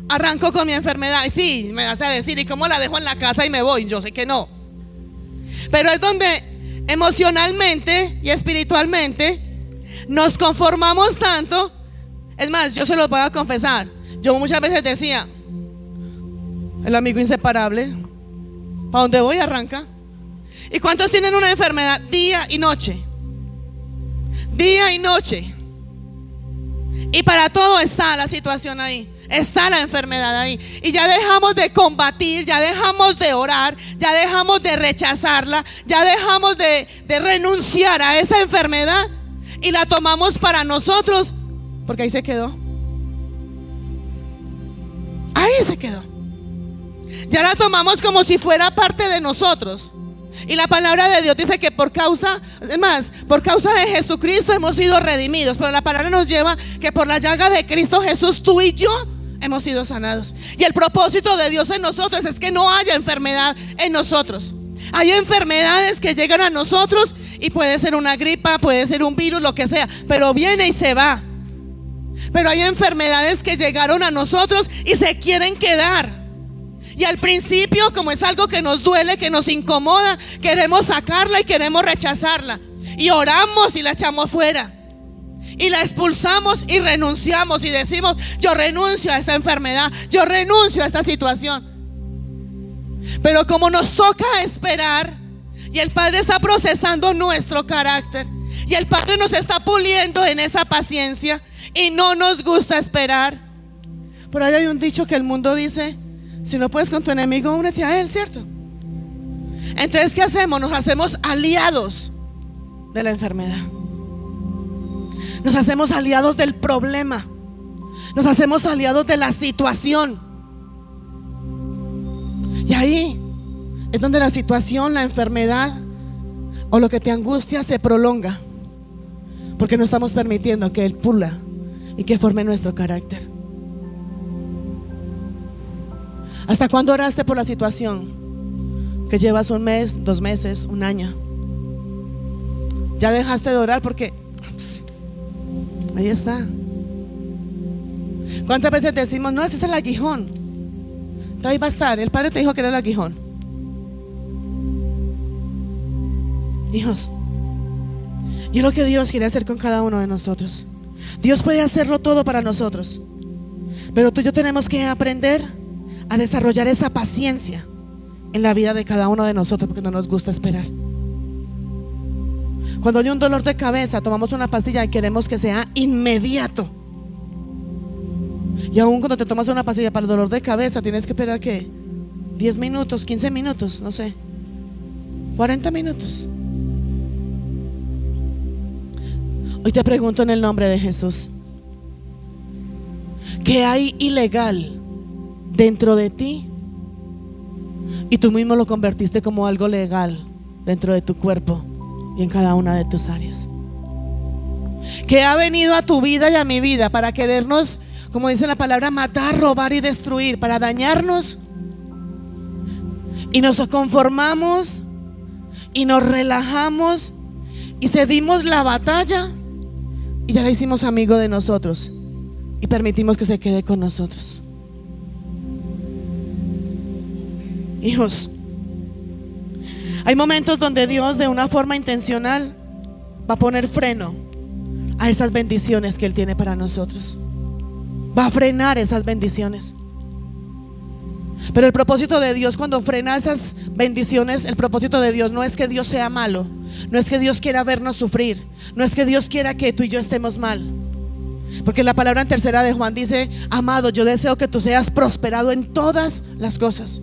Arranco con mi enfermedad. Y sí, me vas a decir, ¿y cómo la dejo en la casa y me voy? Yo sé que no. Pero es donde emocionalmente y espiritualmente nos conformamos tanto. Es más, yo se los voy a confesar. Yo muchas veces decía, el amigo inseparable, ¿para dónde voy? Arranca. ¿Y cuántos tienen una enfermedad día y noche? Día y noche. Y para todo está la situación ahí, está la enfermedad ahí. Y ya dejamos de combatir, ya dejamos de orar, ya dejamos de rechazarla, ya dejamos de renunciar a esa enfermedad y la tomamos para nosotros, porque ahí se quedó. Ahí se quedó. Ya la tomamos como si fuera parte de nosotros. Y la palabra de Dios dice que por causa de Jesucristo hemos sido redimidos. Pero la palabra nos lleva que por la llaga de Cristo Jesús, tú y yo hemos sido sanados. Y el propósito de Dios en nosotros es que no haya enfermedad en nosotros. Hay enfermedades que llegan a nosotros y puede ser una gripa, puede ser un virus, lo que sea, pero viene y se va. Pero hay enfermedades que llegaron a nosotros y se quieren quedar. Y al principio, como es algo que nos duele, que nos incomoda, queremos sacarla y queremos rechazarla. Y oramos y la echamos fuera. Y la expulsamos y renunciamos y decimos: yo renuncio a esta enfermedad, yo renuncio a esta situación. Pero como nos toca esperar, y el Padre está procesando nuestro carácter, y el Padre nos está puliendo en esa paciencia, y no nos gusta esperar. Por ahí hay un dicho que el mundo dice: si no puedes con tu enemigo, únete a él, ¿cierto? Entonces, ¿qué hacemos? Nos hacemos aliados de la enfermedad. Nos hacemos aliados del problema. Nos hacemos aliados de la situación. Y ahí es donde la situación, la enfermedad o lo que te angustia se prolonga, porque no estamos permitiendo que Él pula y que forme nuestro carácter. ¿Hasta cuándo oraste por la situación que llevas? Un mes, 2 meses, un año. Ya dejaste de orar porque ahí está. ¿Cuántas veces decimos: no, ese es el aguijón? Ahí va a estar. El Padre te dijo que era el aguijón. Hijos, y es lo que Dios quiere hacer con cada uno de nosotros. Dios puede hacerlo todo para nosotros, pero tú y yo tenemos que aprender a desarrollar esa paciencia en la vida de cada uno de nosotros, porque no nos gusta esperar. Cuando hay un dolor de cabeza, tomamos una pastilla y queremos que sea inmediato. Y aún cuando te tomas una pastilla para el dolor de cabeza, tienes que esperar que 10 minutos, 15 minutos, no sé, 40 minutos. Hoy te pregunto en el nombre de Jesús: ¿qué hay ilegal dentro de ti? Y tú mismo lo convertiste como algo legal dentro de tu cuerpo y en cada una de tus áreas. ¿Qué ha venido a tu vida y a mi vida para querernos, como dice la palabra, matar, robar y destruir, para dañarnos? Y nos conformamos y nos relajamos y cedimos la batalla y ya la hicimos amigo de nosotros y permitimos que se quede con nosotros. Hijos, hay momentos donde Dios, de una forma intencional, va a poner freno a esas bendiciones que Él tiene para nosotros. Va a frenar esas bendiciones. Pero el propósito de Dios, cuando frena esas bendiciones, el propósito de Dios no es que Dios sea malo, no es que Dios quiera vernos sufrir, no es que Dios quiera que tú y yo estemos mal. Porque la palabra en 3 de Juan dice: amado, yo deseo que tú seas prosperado en todas las cosas.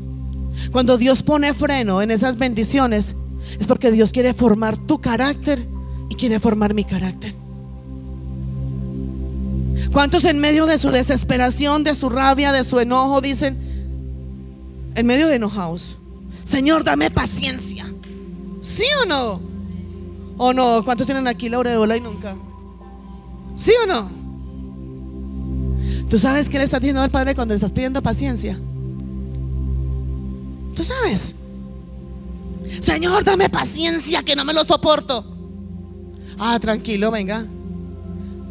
Cuando Dios pone freno en esas bendiciones, es porque Dios quiere formar tu carácter y quiere formar mi carácter. ¿Cuántos en medio de su desesperación, de su rabia, de su enojo, dicen, en medio de enojados: Señor, dame paciencia? ¿Sí o no? ¿O no? ¿Cuántos tienen aquí la aureola y nunca? ¿Sí o no? ¿Tú sabes qué le está diciendo al Padre cuando le estás pidiendo paciencia? ¿Tú sabes? Señor, dame paciencia, que no me lo soporto. Ah, tranquilo, venga.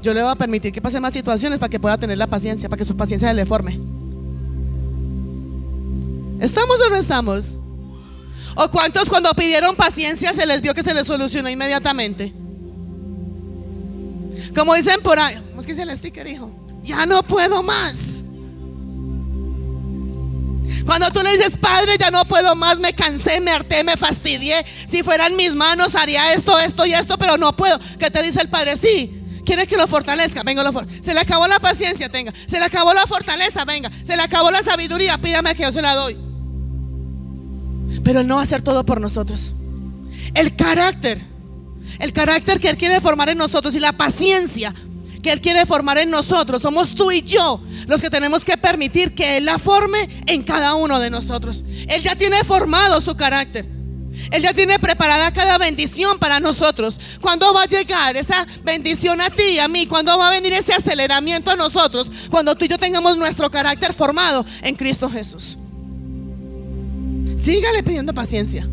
Yo le voy a permitir que pase más situaciones para que pueda tener la paciencia, para que su paciencia se le forme. ¿Estamos o no estamos? ¿O cuántos cuando pidieron paciencia se les vio que se les solucionó inmediatamente? Como dicen por ahí, ¿cómo es que dice el sticker, hijo? Ya no puedo más. Cuando tú le dices: Padre, ya no puedo más, me cansé, me harté, me fastidié, si fueran mis manos haría esto, esto y esto, pero no puedo. ¿Qué te dice el Padre? Sí. ¿Quieres que lo fortalezca? Venga, se le acabó la paciencia, tenga. Se le acabó la fortaleza, venga. Se le acabó la sabiduría, pídame que yo se la doy. Pero Él no va a hacer todo por nosotros. El carácter que Él quiere formar en nosotros y la paciencia que Él quiere formar en nosotros, somos tú y yo los que tenemos que permitir que Él la forme en cada uno de nosotros. Él ya tiene formado su carácter. Él ya tiene preparada cada bendición para nosotros. ¿Cuándo va a llegar esa bendición a ti y a mí? ¿Cuándo va a venir ese aceleramiento a nosotros? Cuando tú y yo tengamos nuestro carácter formado en Cristo Jesús. Sígale pidiendo paciencia.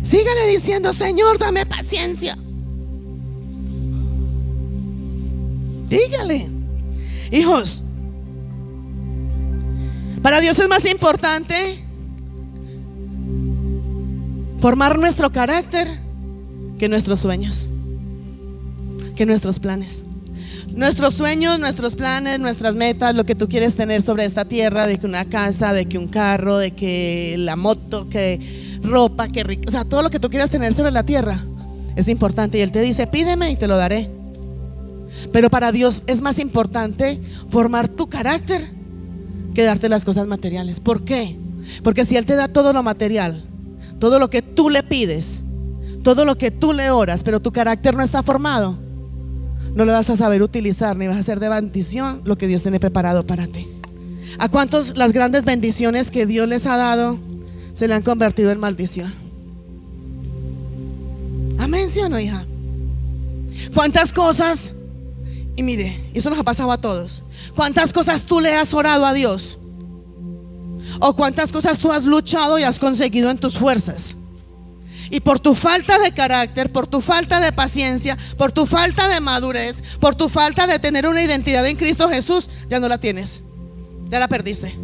Sígale diciendo: Señor, dame paciencia. Dígale. Hijos, Para Dios es más importante formar nuestro carácter que nuestros sueños, que nuestros planes. Nuestros sueños, nuestros planes, nuestras metas, lo que tú quieres tener sobre esta tierra, de que una casa, de que un carro, de que la moto, que ropa, que rico, o sea, todo lo que tú quieras tener sobre la tierra es importante. Y Él te dice, pídeme y te lo daré. Pero para Dios es más importante formar tu carácter que darte las cosas materiales. ¿Por qué? Porque si Él te da todo lo material, todo lo que tú le pides, todo lo que tú le oras, pero tu carácter no está formado, no le vas a saber utilizar, ni vas a hacer de bendición lo que Dios tiene preparado para ti. ¿A cuántos las grandes bendiciones que Dios les ha dado se le han convertido en maldición? Amén, ¿sí o no, hija? ¿Cuántas cosas? Y mire, eso nos ha pasado a todos. ¿Cuántas cosas tú le has orado a Dios? ¿O cuántas cosas tú has luchado y has conseguido en tus fuerzas? Y por tu falta de carácter, por tu falta de paciencia, por tu falta de madurez, por tu falta de tener una identidad en Cristo Jesús, ya no la tienes, ya la perdiste.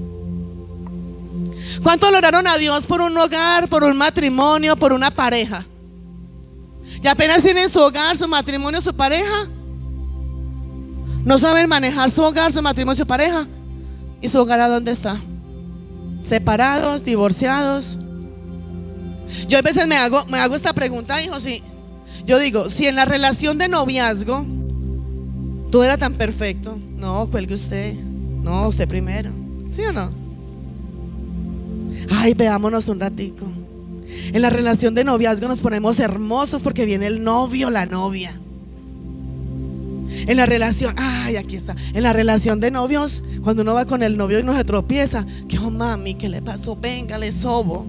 ¿Cuánto le oraron a Dios por un hogar, por un matrimonio, por una pareja? Y apenas tienen su hogar, su matrimonio, su pareja, no saben manejar su hogar, su matrimonio, su pareja. ¿Y su hogar a dónde está? Separados, divorciados. Yo a veces me hago esta pregunta, hijo, si yo digo, si en la relación de noviazgo todo era tan perfecto, no, cuelgue usted, no, usted primero, ¿sí o no? Ay, veámonos un ratico. En la relación de noviazgo nos ponemos hermosos porque viene el novio, la novia. En la relación, ay, aquí está. En la relación de novios, cuando uno va con el novio y no se tropieza, que oh mami, ¿qué le pasó? Venga, le sobo.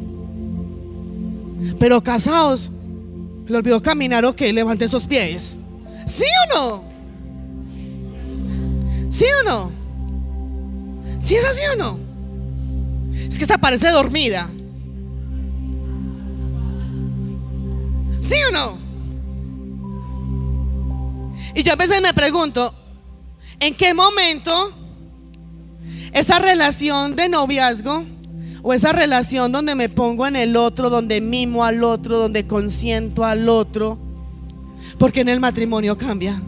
Pero casados, ¿le olvidó caminar o qué? Levante esos pies. ¿Sí o no? ¿Sí o no? ¿Sí es así o no? Es que esta parece dormida. ¿Sí o no? Y yo a veces me pregunto, ¿en qué momento esa relación de noviazgo o esa relación donde me pongo en el otro, donde mimo al otro, donde consiento al otro, porque en el matrimonio cambia?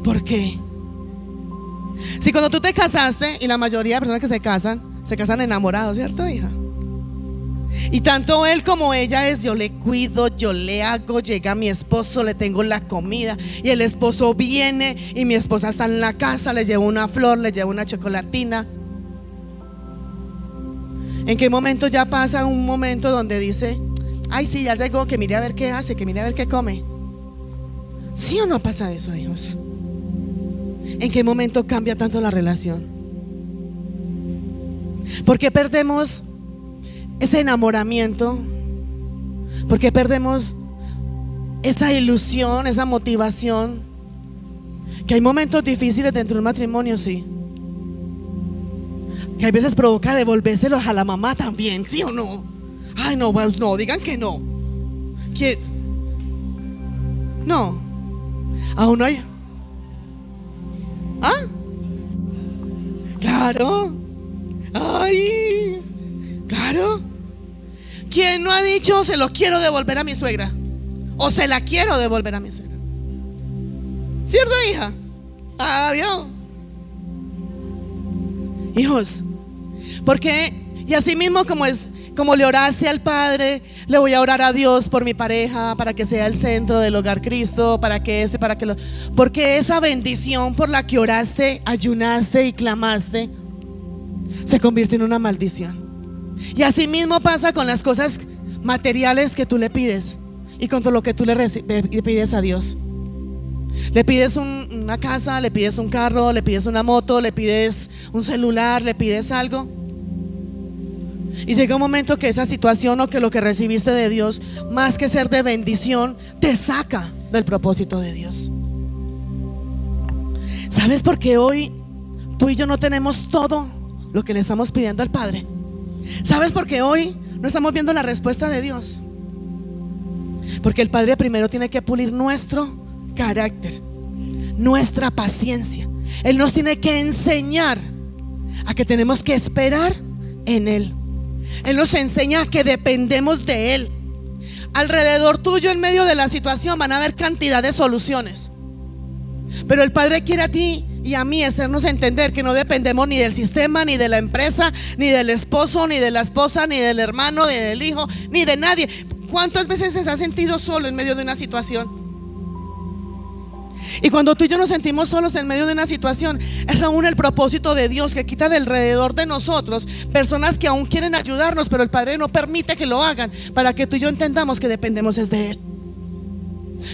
¿Por qué? Si cuando tú te casaste, y la mayoría de personas que se casan enamorados, ¿cierto, hija? Y tanto él como ella es, yo le cuido, yo le hago, llega mi esposo, le tengo la comida, y el esposo viene y mi esposa está en la casa, le llevo una flor, le llevo una chocolatina. ¿En qué momento ya pasa un momento donde dice, ay sí, ya llegó, que mire a ver qué hace, que mire a ver qué come? ¿Sí o no pasa eso, hijos? ¿En qué momento cambia tanto la relación? ¿Por qué perdemos ese enamoramiento? ¿Por qué perdemos esa ilusión, esa motivación? Que hay momentos difíciles dentro de un matrimonio, sí. Que a veces provoca devolvérselos a la mamá también, ¿sí o no? Ay, no, pues no, digan que no. ¿Quién? No. Aún no hay. ¿Ah? Claro. Ay, claro. ¿Quién no ha dicho se lo quiero devolver a mi suegra? O se la quiero devolver a mi suegra. ¿Cierto, hija? Ah, ¿vio? Hijos, porque y así mismo como le oraste al Padre, le voy a orar a Dios por mi pareja, para que sea el centro del hogar Cristo, para que porque esa bendición por la que oraste, ayunaste y clamaste se convierte en una maldición. Y así mismo pasa con las cosas materiales que tú le pides y con todo lo que tú le pides a Dios. Le pides una casa, le pides un carro, le pides una moto, le pides un celular, le pides algo. Y llega un momento que esa situación o que lo que recibiste de Dios, más que ser de bendición, te saca del propósito de Dios. ¿Sabes por qué hoy tú y yo no tenemos todo lo que le estamos pidiendo al Padre? ¿Sabes por qué hoy no estamos viendo la respuesta de Dios? Porque el Padre primero tiene que pulir nuestro carácter, nuestra paciencia. Él nos tiene que enseñar a que tenemos que esperar en Él. Él nos enseña a que dependemos de Él. Alrededor tuyo, en medio de la situación, van a haber cantidad de soluciones, pero el Padre quiere a ti y a mí hacernos entender que no dependemos ni del sistema, ni de la empresa, ni del esposo, ni de la esposa, ni del hermano, ni del hijo, ni de nadie. ¿Cuántas veces se ha sentido solo en medio de una situación? Y cuando tú y yo nos sentimos solos en medio de una situación, es aún el propósito de Dios, que quita de alrededor de nosotros personas que aún quieren ayudarnos, pero el Padre no permite que lo hagan, para que tú y yo entendamos que dependemos es de Él.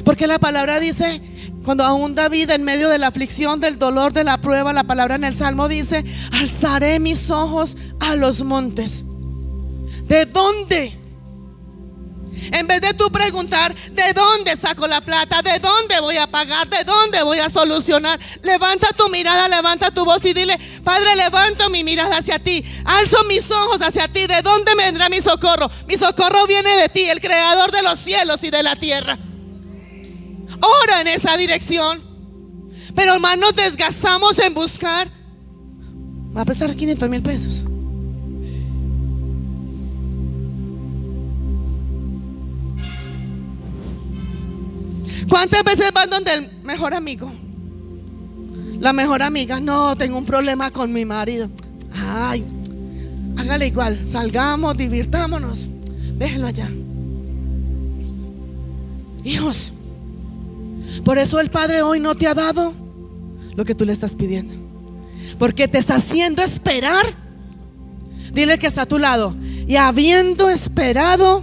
Porque la palabra dice, cuando aún David, en medio de la aflicción, del dolor, de la prueba, la palabra en el Salmo dice: alzaré mis ojos a los montes. ¿De dónde? En vez de tú preguntar ¿de dónde saco la plata? ¿De dónde voy a pagar? ¿De dónde voy a solucionar? Levanta tu mirada, levanta tu voz y dile: Padre, levanto mi mirada hacia ti, alzo mis ojos hacia ti. ¿De dónde me vendrá mi socorro? Mi socorro viene de ti, el creador de los cielos y de la tierra. Ora en esa dirección. Pero más nos desgastamos en buscar. Me va a prestar 500,000 pesos. ¿Cuántas veces van donde el mejor amigo? La mejor amiga: no, tengo un problema con mi marido. Ay, hágale igual, salgamos, divirtámonos, déjenlo allá. Hijos, por eso el Padre hoy no te ha dado lo que tú le estás pidiendo, porque te está haciendo esperar. Dile que está a tu lado: y habiendo esperado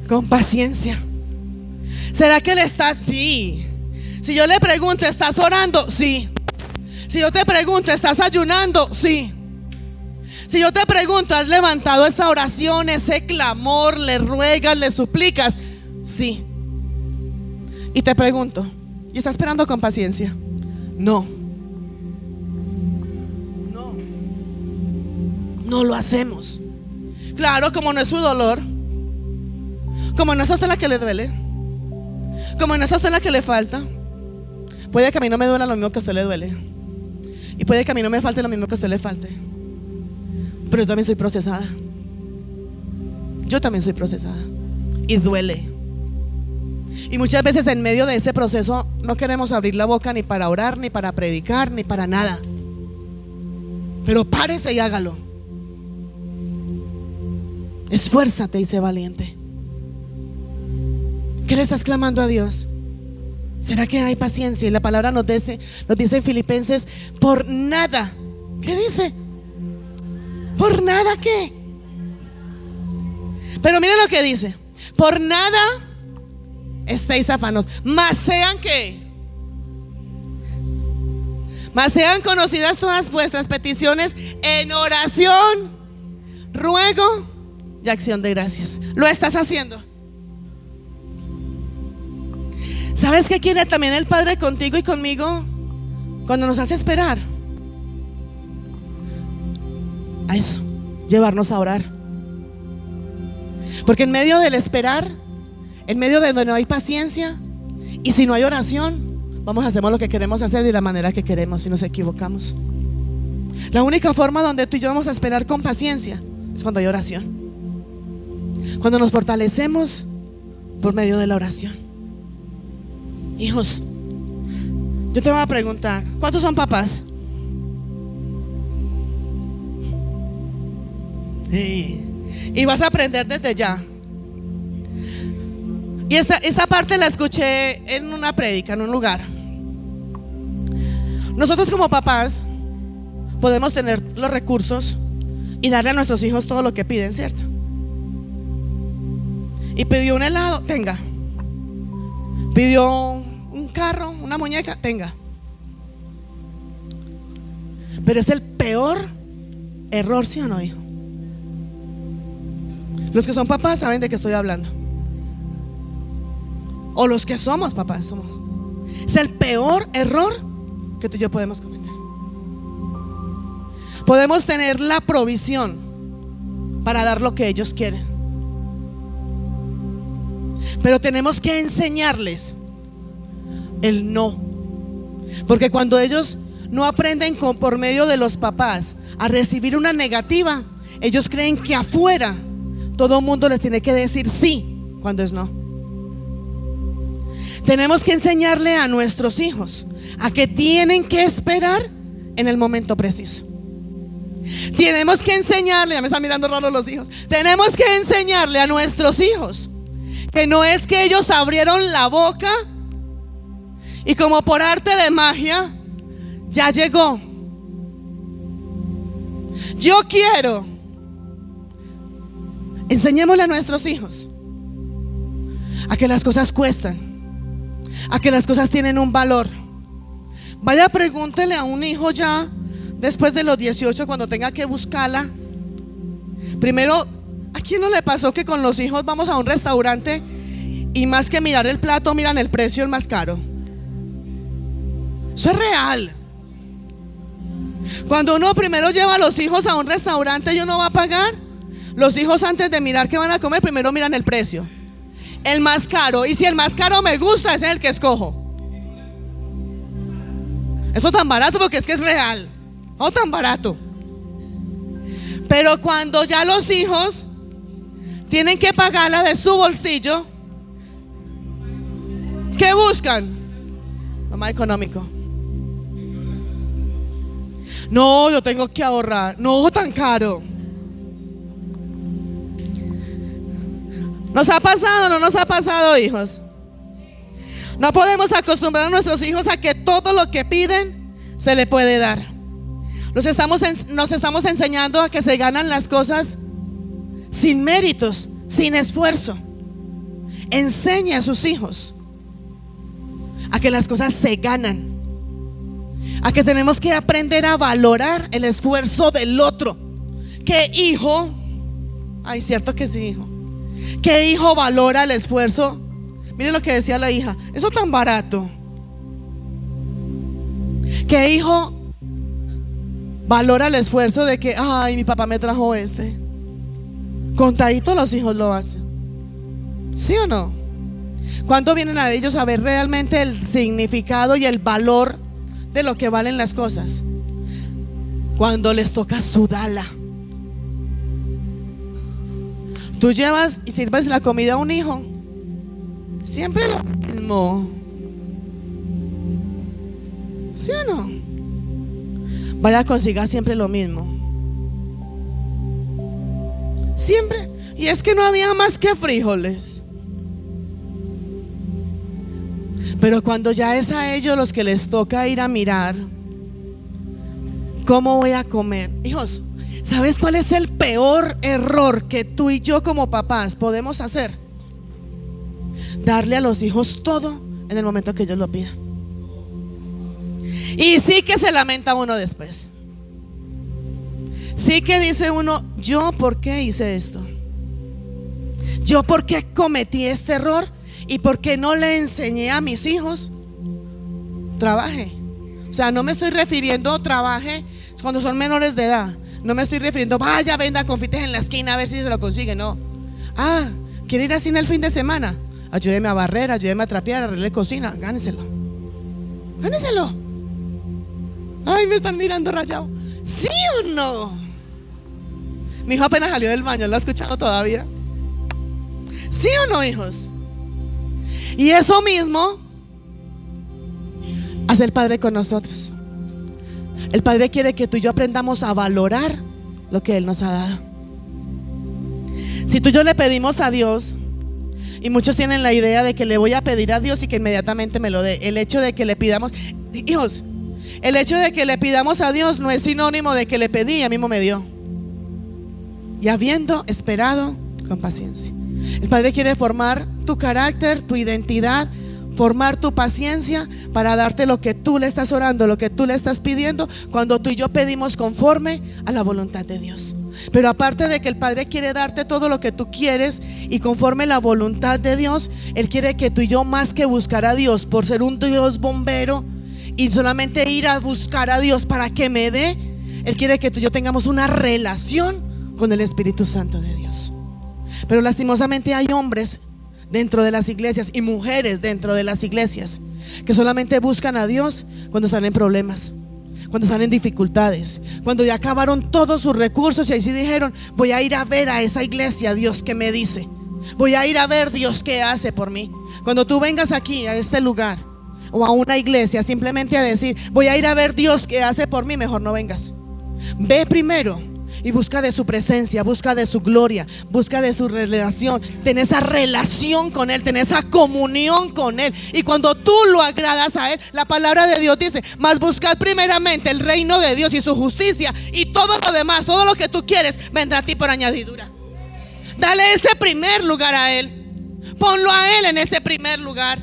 con paciencia. ¿Será que Él está? Sí. Si yo le pregunto: ¿estás orando? Sí. Si yo te pregunto: ¿estás ayunando? Sí. Si yo te pregunto: ¿has levantado esa oración, ese clamor, le ruegas, le suplicas? Sí. Y te pregunto: ¿y está esperando con paciencia? No. No lo hacemos. Claro, como no es su dolor, como no es a usted la que le duele, como no es a usted la que le falta. Puede que a mí no me duela lo mismo que a usted le duele, y puede que a mí no me falte lo mismo que a usted le falte, pero yo también soy procesada. Yo también soy procesada y duele. Y muchas veces en medio de ese proceso no queremos abrir la boca ni para orar, ni para predicar, ni para nada. Pero párese y hágalo. Esfuérzate y sé valiente. ¿Qué le estás clamando a Dios? ¿Será que hay paciencia? Y la palabra nos dice en Filipenses: por nada. ¿Qué dice? ¿Por nada qué? Pero mire lo que dice: por nada estéis afanos, mas sean ¿qué? Mas sean conocidas todas vuestras peticiones en oración, ruego y acción de gracias. ¿Lo estás haciendo? ¿Sabes qué quiere también el Padre contigo y conmigo cuando nos hace esperar? A eso, llevarnos a orar. Porque en medio del esperar, en medio de donde no hay paciencia, y si no hay oración, hacemos lo que queremos hacer de la manera que queremos y nos equivocamos. La única forma donde tú y yo vamos a esperar con paciencia es cuando hay oración, cuando nos fortalecemos por medio de la oración. Hijos, yo te voy a preguntar: ¿cuántos son papás? Y vas a aprender desde ya. Y esta parte la escuché en una prédica, en un lugar. Nosotros como papás podemos tener los recursos y darle a nuestros hijos todo lo que piden, ¿cierto? Y pidió un helado, tenga. Pidió un carro, una muñeca, tenga. Pero es el peor error, ¿sí o no, hijo? Los que son papás saben de qué estoy hablando. O los que somos papás somos. Es el peor error que tú y yo podemos cometer. Podemos tener la provisión para dar lo que ellos quieren, pero tenemos que enseñarles el no. Porque cuando ellos no aprenden por medio de los papás a recibir una negativa, ellos creen que afuera todo el mundo les tiene que decir sí cuando es no. Tenemos que enseñarle a nuestros hijos a que tienen que esperar en el momento preciso. Tenemos que enseñarle, ya me están mirando raro los hijos, tenemos que enseñarle a nuestros hijos que no es que ellos abrieron la boca y como por arte de magia ya llegó. Yo quiero. Enseñémosle a nuestros hijos a que las cosas cuestan, a que las cosas tienen un valor. Vaya, pregúntele a un hijo ya después de los 18 cuando tenga que buscarla. Primero, ¿a quién no le pasó que con los hijos vamos a un restaurante y más que mirar el plato miran el precio, el más caro? Eso es real. Cuando uno primero lleva a los hijos a un restaurante y uno va a pagar, los hijos antes de mirar qué van a comer, primero miran el precio, el más caro. Y si el más caro me gusta, ese es el que escojo. Eso tan barato porque es que es real. No tan barato. Pero cuando ya los hijos tienen que pagarla de su bolsillo, ¿qué buscan? Lo más económico. No, yo tengo que ahorrar. No, tan caro. ¿Nos ha pasado o no nos ha pasado, hijos? No podemos acostumbrar a nuestros hijos a que todo lo que piden se le puede dar. Nos estamos enseñando a que se ganan las cosas sin méritos, sin esfuerzo. Enseña a sus hijos a que las cosas se ganan, a que tenemos que aprender a valorar el esfuerzo del otro. ¿Qué hijo? Ay, cierto que sí, hijo. ¿Qué hijo valora el esfuerzo? Miren lo que decía la hija. Eso tan barato. ¿Qué hijo valora el esfuerzo de que, ay, mi papá me trajo este? Contaditos los hijos lo hacen. ¿Sí o no? ¿Cuándo vienen a ellos a ver realmente el significado y el valor de lo que valen las cosas? Cuando les toca sudarla. Tú llevas y sirves la comida a un hijo, siempre lo mismo. ¿Sí o no? Vaya, consiga siempre lo mismo. Siempre. Y es que no había más que frijoles. Pero cuando ya es a ellos los que les toca ir a mirar cómo voy a comer. Hijos, ¿sabes cuál es el peor error que tú y yo como papás podemos hacer? Darle a los hijos todo en el momento que ellos lo pidan. Y sí que se lamenta uno después. Sí que dice uno, ¿yo por qué hice esto? ¿Yo por qué cometí este error? ¿Y por qué no le enseñé a mis hijos? Trabaje. O sea, no me estoy refiriendo a trabaje cuando son menores de edad. No me estoy refiriendo, vaya, venda confites en la esquina a ver si se lo consigue. No. Ah, ¿quiere ir al cine el fin de semana? Ayúdeme a barrer, ayúdeme a trapear, arregle cocina. Gáneselo. Gáneselo. Ay, me están mirando rayado. ¿Sí o no? Mi hijo apenas salió del baño, ¿lo ha escuchado todavía? ¿Sí o no, hijos? Y eso mismo hace el Padre con nosotros. El Padre quiere que tú y yo aprendamos a valorar lo que Él nos ha dado. Si tú y yo le pedimos a Dios, y muchos tienen la idea de que le voy a pedir a Dios y que inmediatamente me lo dé. El hecho de que le pidamos, hijos, el hecho de que le pidamos a Dios no es sinónimo de que le pedí y a mí me dio. Y habiendo esperado con paciencia. El Padre quiere formar tu carácter, tu identidad, formar tu paciencia para darte lo que tú le estás orando, lo que tú le estás pidiendo, cuando tú y yo pedimos conforme a la voluntad de Dios. Pero aparte de que el Padre quiere darte todo lo que tú quieres y conforme a la voluntad de Dios, Él quiere que tú y yo, más que buscar a Dios por ser un Dios bombero y solamente ir a buscar a Dios para que me dé, Él quiere que tú y yo tengamos una relación con el Espíritu Santo de Dios. Pero lastimosamente hay hombres dentro de las iglesias y mujeres dentro de las iglesias que solamente buscan a Dios cuando están en problemas, cuando están en dificultades, cuando ya acabaron todos sus recursos y ahí sí dijeron: voy a ir a ver a esa iglesia, Dios qué me dice, voy a ir a ver Dios qué hace por mí. Cuando tú vengas aquí a este lugar o a una iglesia simplemente a decir: voy a ir a ver Dios qué hace por mí, mejor no vengas. Ve primero y busca de su presencia, busca de su gloria, busca de su relación. Ten esa relación con Él, ten esa comunión con Él. Y cuando tú lo agradas a Él, la palabra de Dios dice: mas buscad primeramente el reino de Dios y su justicia, y todo lo demás, todo lo que tú quieres, vendrá a ti por añadidura. Dale ese primer lugar a Él. Ponlo a Él en ese primer lugar.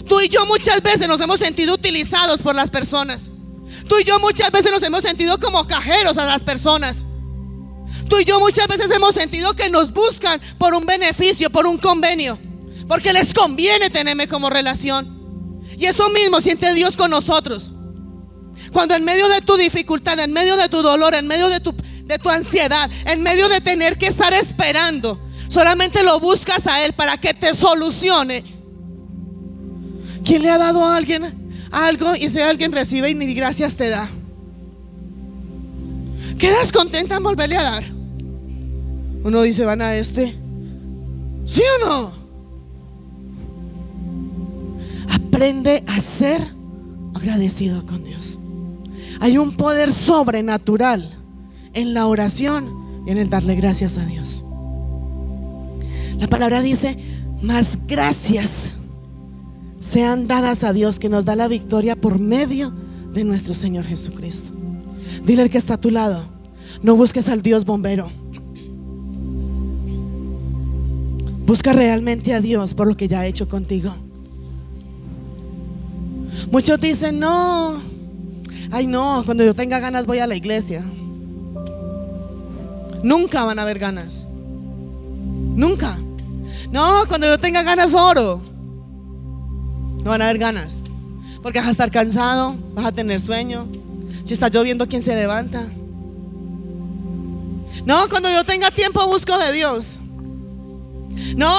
Tú y yo muchas veces nos hemos sentido utilizados por las personas. Tú y yo muchas veces nos hemos sentido como cajeros a las personas. Tú y yo muchas veces hemos sentido que nos buscan por un beneficio, por un convenio, porque les conviene tenerme como relación. Y eso mismo siente Dios con nosotros. Cuando en medio de tu dificultad, en medio de tu dolor, en medio de tu ansiedad, en medio de tener que estar esperando, solamente lo buscas a Él para que te solucione. ¿Quién le ha dado a alguien algo y ese alguien recibe y ni gracias te da? ¿Quedas contenta en volverle a dar? Uno dice: van a este, ¿sí o no? Aprende a ser agradecido con Dios. Hay un poder sobrenatural en la oración y en el darle gracias a Dios. La palabra dice: más gracias sean dadas a Dios, que nos da la victoria por medio de nuestro Señor Jesucristo. Dile al que está a tu lado: no busques al Dios bombero. Busca realmente a Dios por lo que ya ha hecho contigo. Muchos dicen: no, ay no, cuando yo tenga ganas voy a la iglesia. Nunca van a haber ganas. Nunca. No, cuando yo tenga ganas oro. No van a haber ganas, porque vas a estar cansado, vas a tener sueño. Si está lloviendo, ¿quién se levanta? No, cuando yo tenga tiempo busco de Dios. No,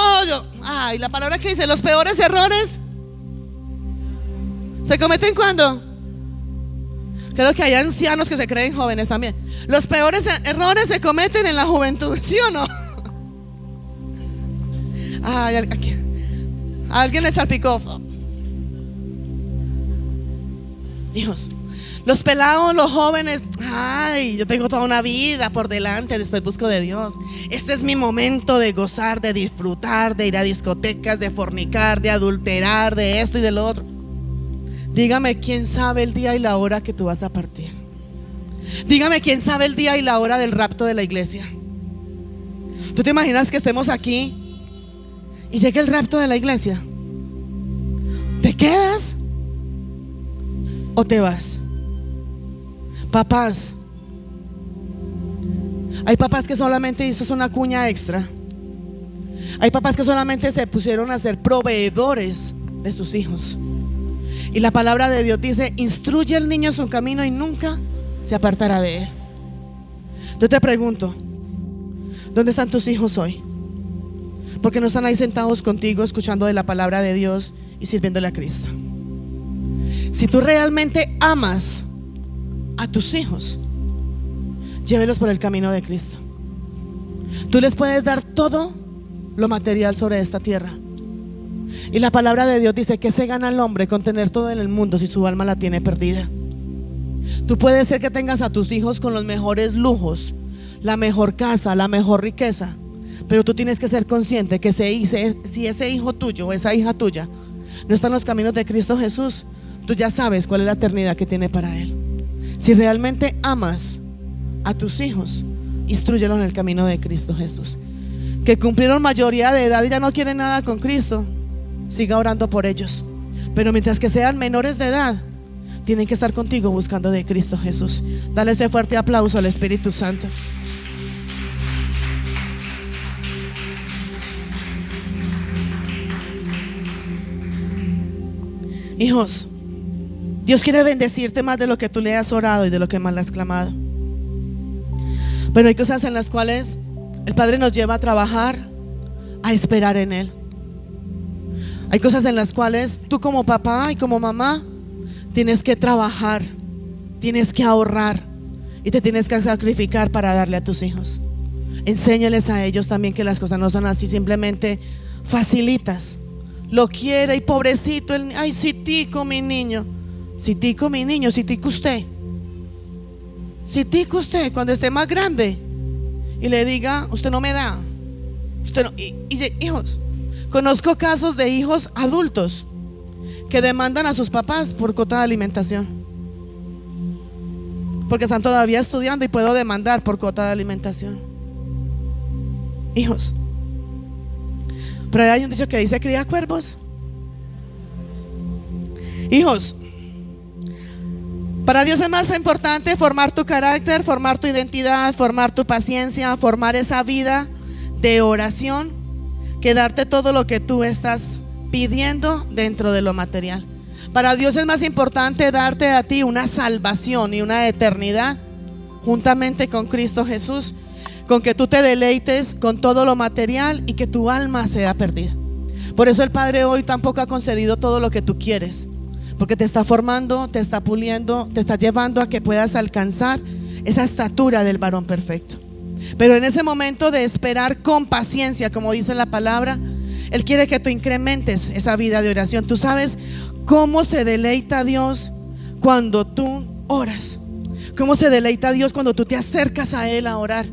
la palabra que dice: los peores errores se cometen cuando. Creo que hay ancianos que se creen jóvenes también. Los peores errores se cometen en la juventud, ¿sí o no? Alguien le salpicó. Hijos, los pelados, los jóvenes: ay, yo tengo toda una vida por delante, después busco de Dios. Este es mi momento de gozar, de disfrutar, de ir a discotecas, de fornicar, de adulterar, de esto y de lo otro. Dígame, ¿quién sabe el día y la hora que tú vas a partir? Dígame, ¿quién sabe el día y la hora del rapto de la iglesia? ¿Tú te imaginas que estemos aquí y llegue el rapto de la iglesia? ¿Te quedas o te vas? Papás, hay papás que solamente hizo una cuña extra. Hay papás que solamente se pusieron a ser proveedores de sus hijos. Y la palabra de Dios dice: instruye al niño en su camino y nunca se apartará de él. Yo te pregunto: ¿dónde están tus hijos hoy? Porque no están ahí sentados contigo escuchando de la palabra de Dios y sirviéndole a Cristo. Si tú realmente amas a tus hijos, llévelos por el camino de Cristo. Tú les puedes dar todo lo material sobre esta tierra, y la palabra de Dios dice que se gana el hombre con tener todo en el mundo si su alma la tiene perdida. Tú puedes ser que tengas a tus hijos con los mejores lujos, la mejor casa, la mejor riqueza, pero tú tienes que ser consciente que si ese hijo tuyo o esa hija tuya no está en los caminos de Cristo Jesús, tú ya sabes cuál es la eternidad que tiene para él. Si realmente amas a tus hijos, instrúyelos en el camino de Cristo Jesús. Que cumplieron mayoría de edad y ya no quieren nada con Cristo, siga orando por ellos. Pero mientras que sean menores de edad, tienen que estar contigo buscando de Cristo Jesús. Dale ese fuerte aplauso al Espíritu Santo. Hijos, Dios quiere bendecirte más de lo que tú le has orado y de lo que más le has clamado. Pero hay cosas en las cuales el Padre nos lleva a trabajar, a esperar en Él. Hay cosas en las cuales tú como papá y como mamá tienes que trabajar tienes que ahorrar y te tienes que sacrificar para darle a tus hijos. Enséñales a ellos también que las cosas no son así, simplemente facilitas. Lo quiere y pobrecito, ay, citico mi niño. Citico mi niño, citico usted. Citico usted cuando esté más grande y le diga, usted no me da. Usted no, hijos, conozco casos de hijos adultos que demandan a sus papás por cuota de alimentación, porque están todavía estudiando y puedo demandar por cuota de alimentación. Hijos, pero hay un dicho que dice: cría cuervos. Hijos, para Dios es más importante formar tu carácter, formar tu identidad, formar tu paciencia, formar esa vida de oración, que darte todo lo que tú estás pidiendo dentro de lo material. Para Dios es más importante darte a ti una salvación y una eternidad juntamente con Cristo Jesús, con que tú te deleites con todo lo material y que tu alma sea perdida. Por eso el Padre hoy tampoco ha concedido todo lo que tú quieres, porque te está formando, te está puliendo, te está llevando a que puedas alcanzar esa estatura del varón perfecto. Pero en ese momento de esperar con paciencia, como dice la palabra, Él quiere que tú incrementes esa vida de oración. Tú sabes cómo se deleita Dios cuando tú oras, cómo se deleita Dios cuando tú te acercas a Él a orar.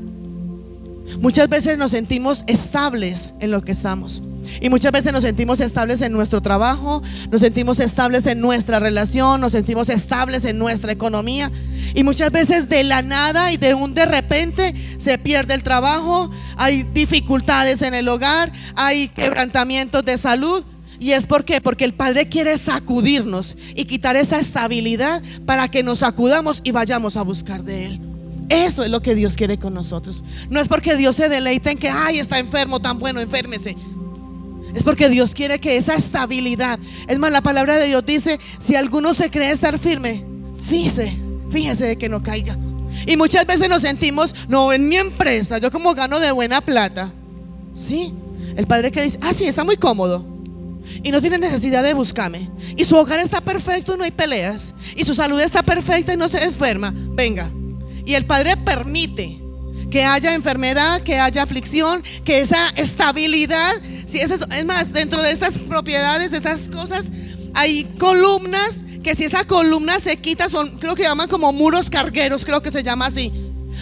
Muchas veces nos sentimos estables en lo que estamos, y muchas veces nos sentimos estables en nuestro trabajo, nos sentimos estables en nuestra relación, nos sentimos estables en nuestra economía, y muchas veces de la nada y de repente se pierde el trabajo, hay dificultades en el hogar, hay quebrantamientos de salud. ¿Y es por qué? Porque el Padre quiere sacudirnos y quitar esa estabilidad para que nos sacudamos y vayamos a buscar de Él. Eso es lo que Dios quiere con nosotros. No es porque Dios se deleita en que, ay, está enfermo, tan bueno, enférmese. Es porque Dios quiere que esa estabilidad. Es más, la palabra de Dios dice: si alguno se cree estar firme, fíjese de que no caiga. Y muchas veces nos sentimos: no, en mi empresa, yo como gano de buena plata. Sí, el Padre que dice: ah, sí, está muy cómodo y no tiene necesidad de buscarme, y su hogar está perfecto y no hay peleas, y su salud está perfecta y no se enferma. Venga. Y el Padre permite que haya enfermedad, que haya aflicción, que esa estabilidad. Si es más, dentro de estas propiedades, de estas cosas, hay columnas que si esa columna se quita, son, creo que llaman como muros cargueros, creo que se llama así,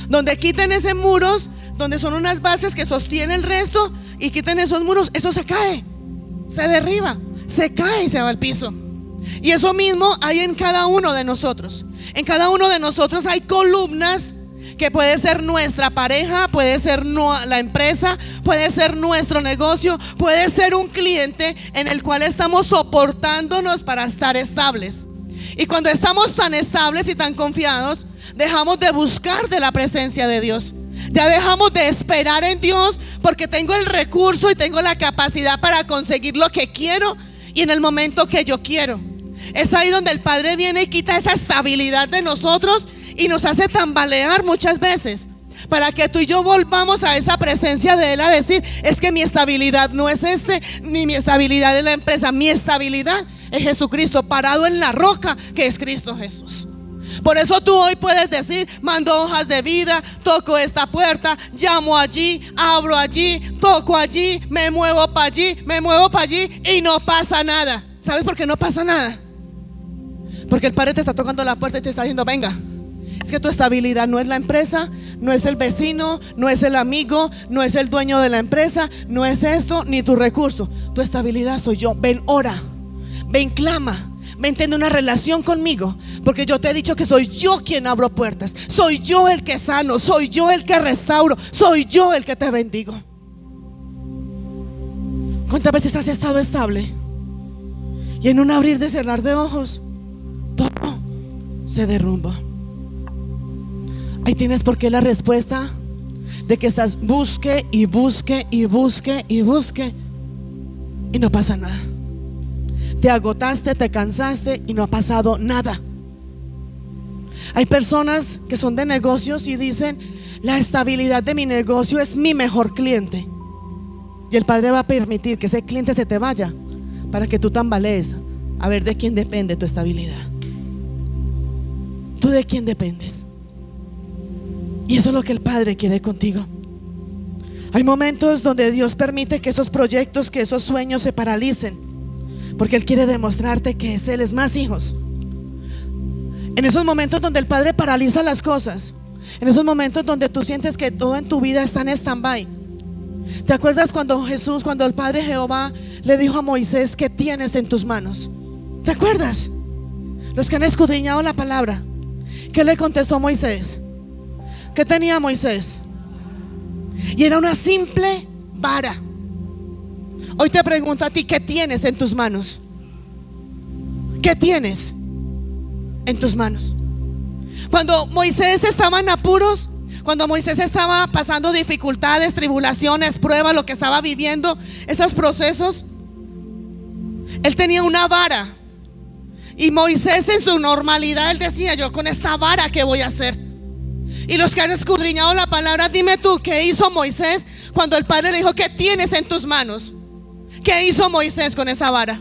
donde quiten esos muros, donde son unas bases que sostienen el resto, y quiten esos muros, eso se cae, se derriba, se cae y se va al piso. Y eso mismo hay en cada uno de nosotros. En cada uno de nosotros hay columnas que puede ser nuestra pareja, puede ser la empresa, puede ser nuestro negocio, puede ser un cliente en el cual estamos soportándonos para estar estables. Y cuando estamos tan estables y tan confiados, dejamos de buscar de la presencia de Dios. Ya dejamos de esperar en Dios porque tengo el recurso y tengo la capacidad para conseguir lo que quiero y en el momento que yo quiero. Es ahí donde el Padre viene y quita esa estabilidad de nosotros y nos hace tambalear muchas veces, para que tú y yo volvamos a esa presencia de Él, a decir: es que mi estabilidad no es ni mi estabilidad es la empresa, mi estabilidad es Jesucristo, parado en la roca que es Cristo Jesús. Por eso tú hoy puedes decir: mando hojas de vida, toco esta puerta, llamo allí, abro allí, toco allí, me muevo para allí, me muevo para allí, y no pasa nada. ¿Sabes por qué no pasa nada? Porque el Padre te está tocando la puerta y te está diciendo: venga. Es que tu estabilidad no es la empresa, no es el vecino, no es el amigo, no es el dueño de la empresa, no es esto ni tu recurso. Tu estabilidad soy yo. Ven, ora, ven, clama, ven, ten una relación conmigo, porque yo te he dicho que soy yo quien abro puertas, soy yo el que sano, soy yo el que restauro, soy yo el que te bendigo. ¿Cuántas veces has estado estable y en un abrir de cerrar de ojos todo se derrumba? Ahí tienes por qué la respuesta de que estás busque y busque y busque y busque y no pasa nada. Te agotaste, te cansaste y no ha pasado nada. Hay personas que son de negocios y dicen: la estabilidad de mi negocio es mi mejor cliente. Y el Padre va a permitir que ese cliente se te vaya para que tú tambalees a ver de quién depende tu estabilidad. ¿tú de quién dependes? Y eso es lo que el Padre quiere contigo. Hay momentos donde Dios permite que esos proyectos, que esos sueños se paralicen, porque Él quiere demostrarte que es Él. Es más, hijos, en esos momentos donde el Padre paraliza las cosas, en esos momentos donde tú sientes que todo en tu vida está en stand-by, ¿te acuerdas cuando el Padre Jehová le dijo a Moisés: ¿qué tienes en tus manos? ¿Te acuerdas? Los que han escudriñado la palabra, ¿qué le contestó Moisés? ¿Qué tenía Moisés? Y era una simple vara. Hoy te pregunto a ti: ¿qué tienes en tus manos? ¿Qué tienes en tus manos? Cuando Moisés estaba en apuros, cuando Moisés estaba pasando dificultades, tribulaciones, pruebas, lo que estaba viviendo, esos procesos, él tenía una vara. Y Moisés, en su normalidad, él decía: yo con esta vara, ¿qué voy a hacer? Y los que han escudriñado la palabra, dime tú, ¿qué hizo Moisés cuando el Padre le dijo: ¿qué tienes en tus manos? ¿Qué hizo Moisés con esa vara?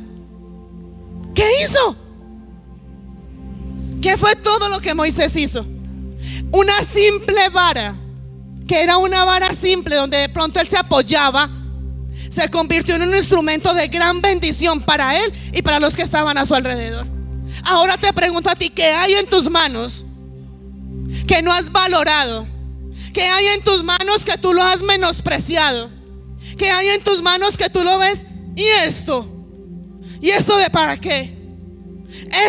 ¿Qué hizo? ¿Qué fue todo lo que Moisés hizo? Una simple vara, que era una vara simple donde de pronto él se apoyaba, se convirtió en un instrumento de gran bendición para él y para los que estaban a su alrededor. Ahora te pregunto a ti: ¿qué hay en tus manos que no has valorado? ¿Qué hay en tus manos que tú lo has menospreciado? ¿Qué hay en tus manos que tú lo ves? ¿Y esto? ¿Y esto de para qué?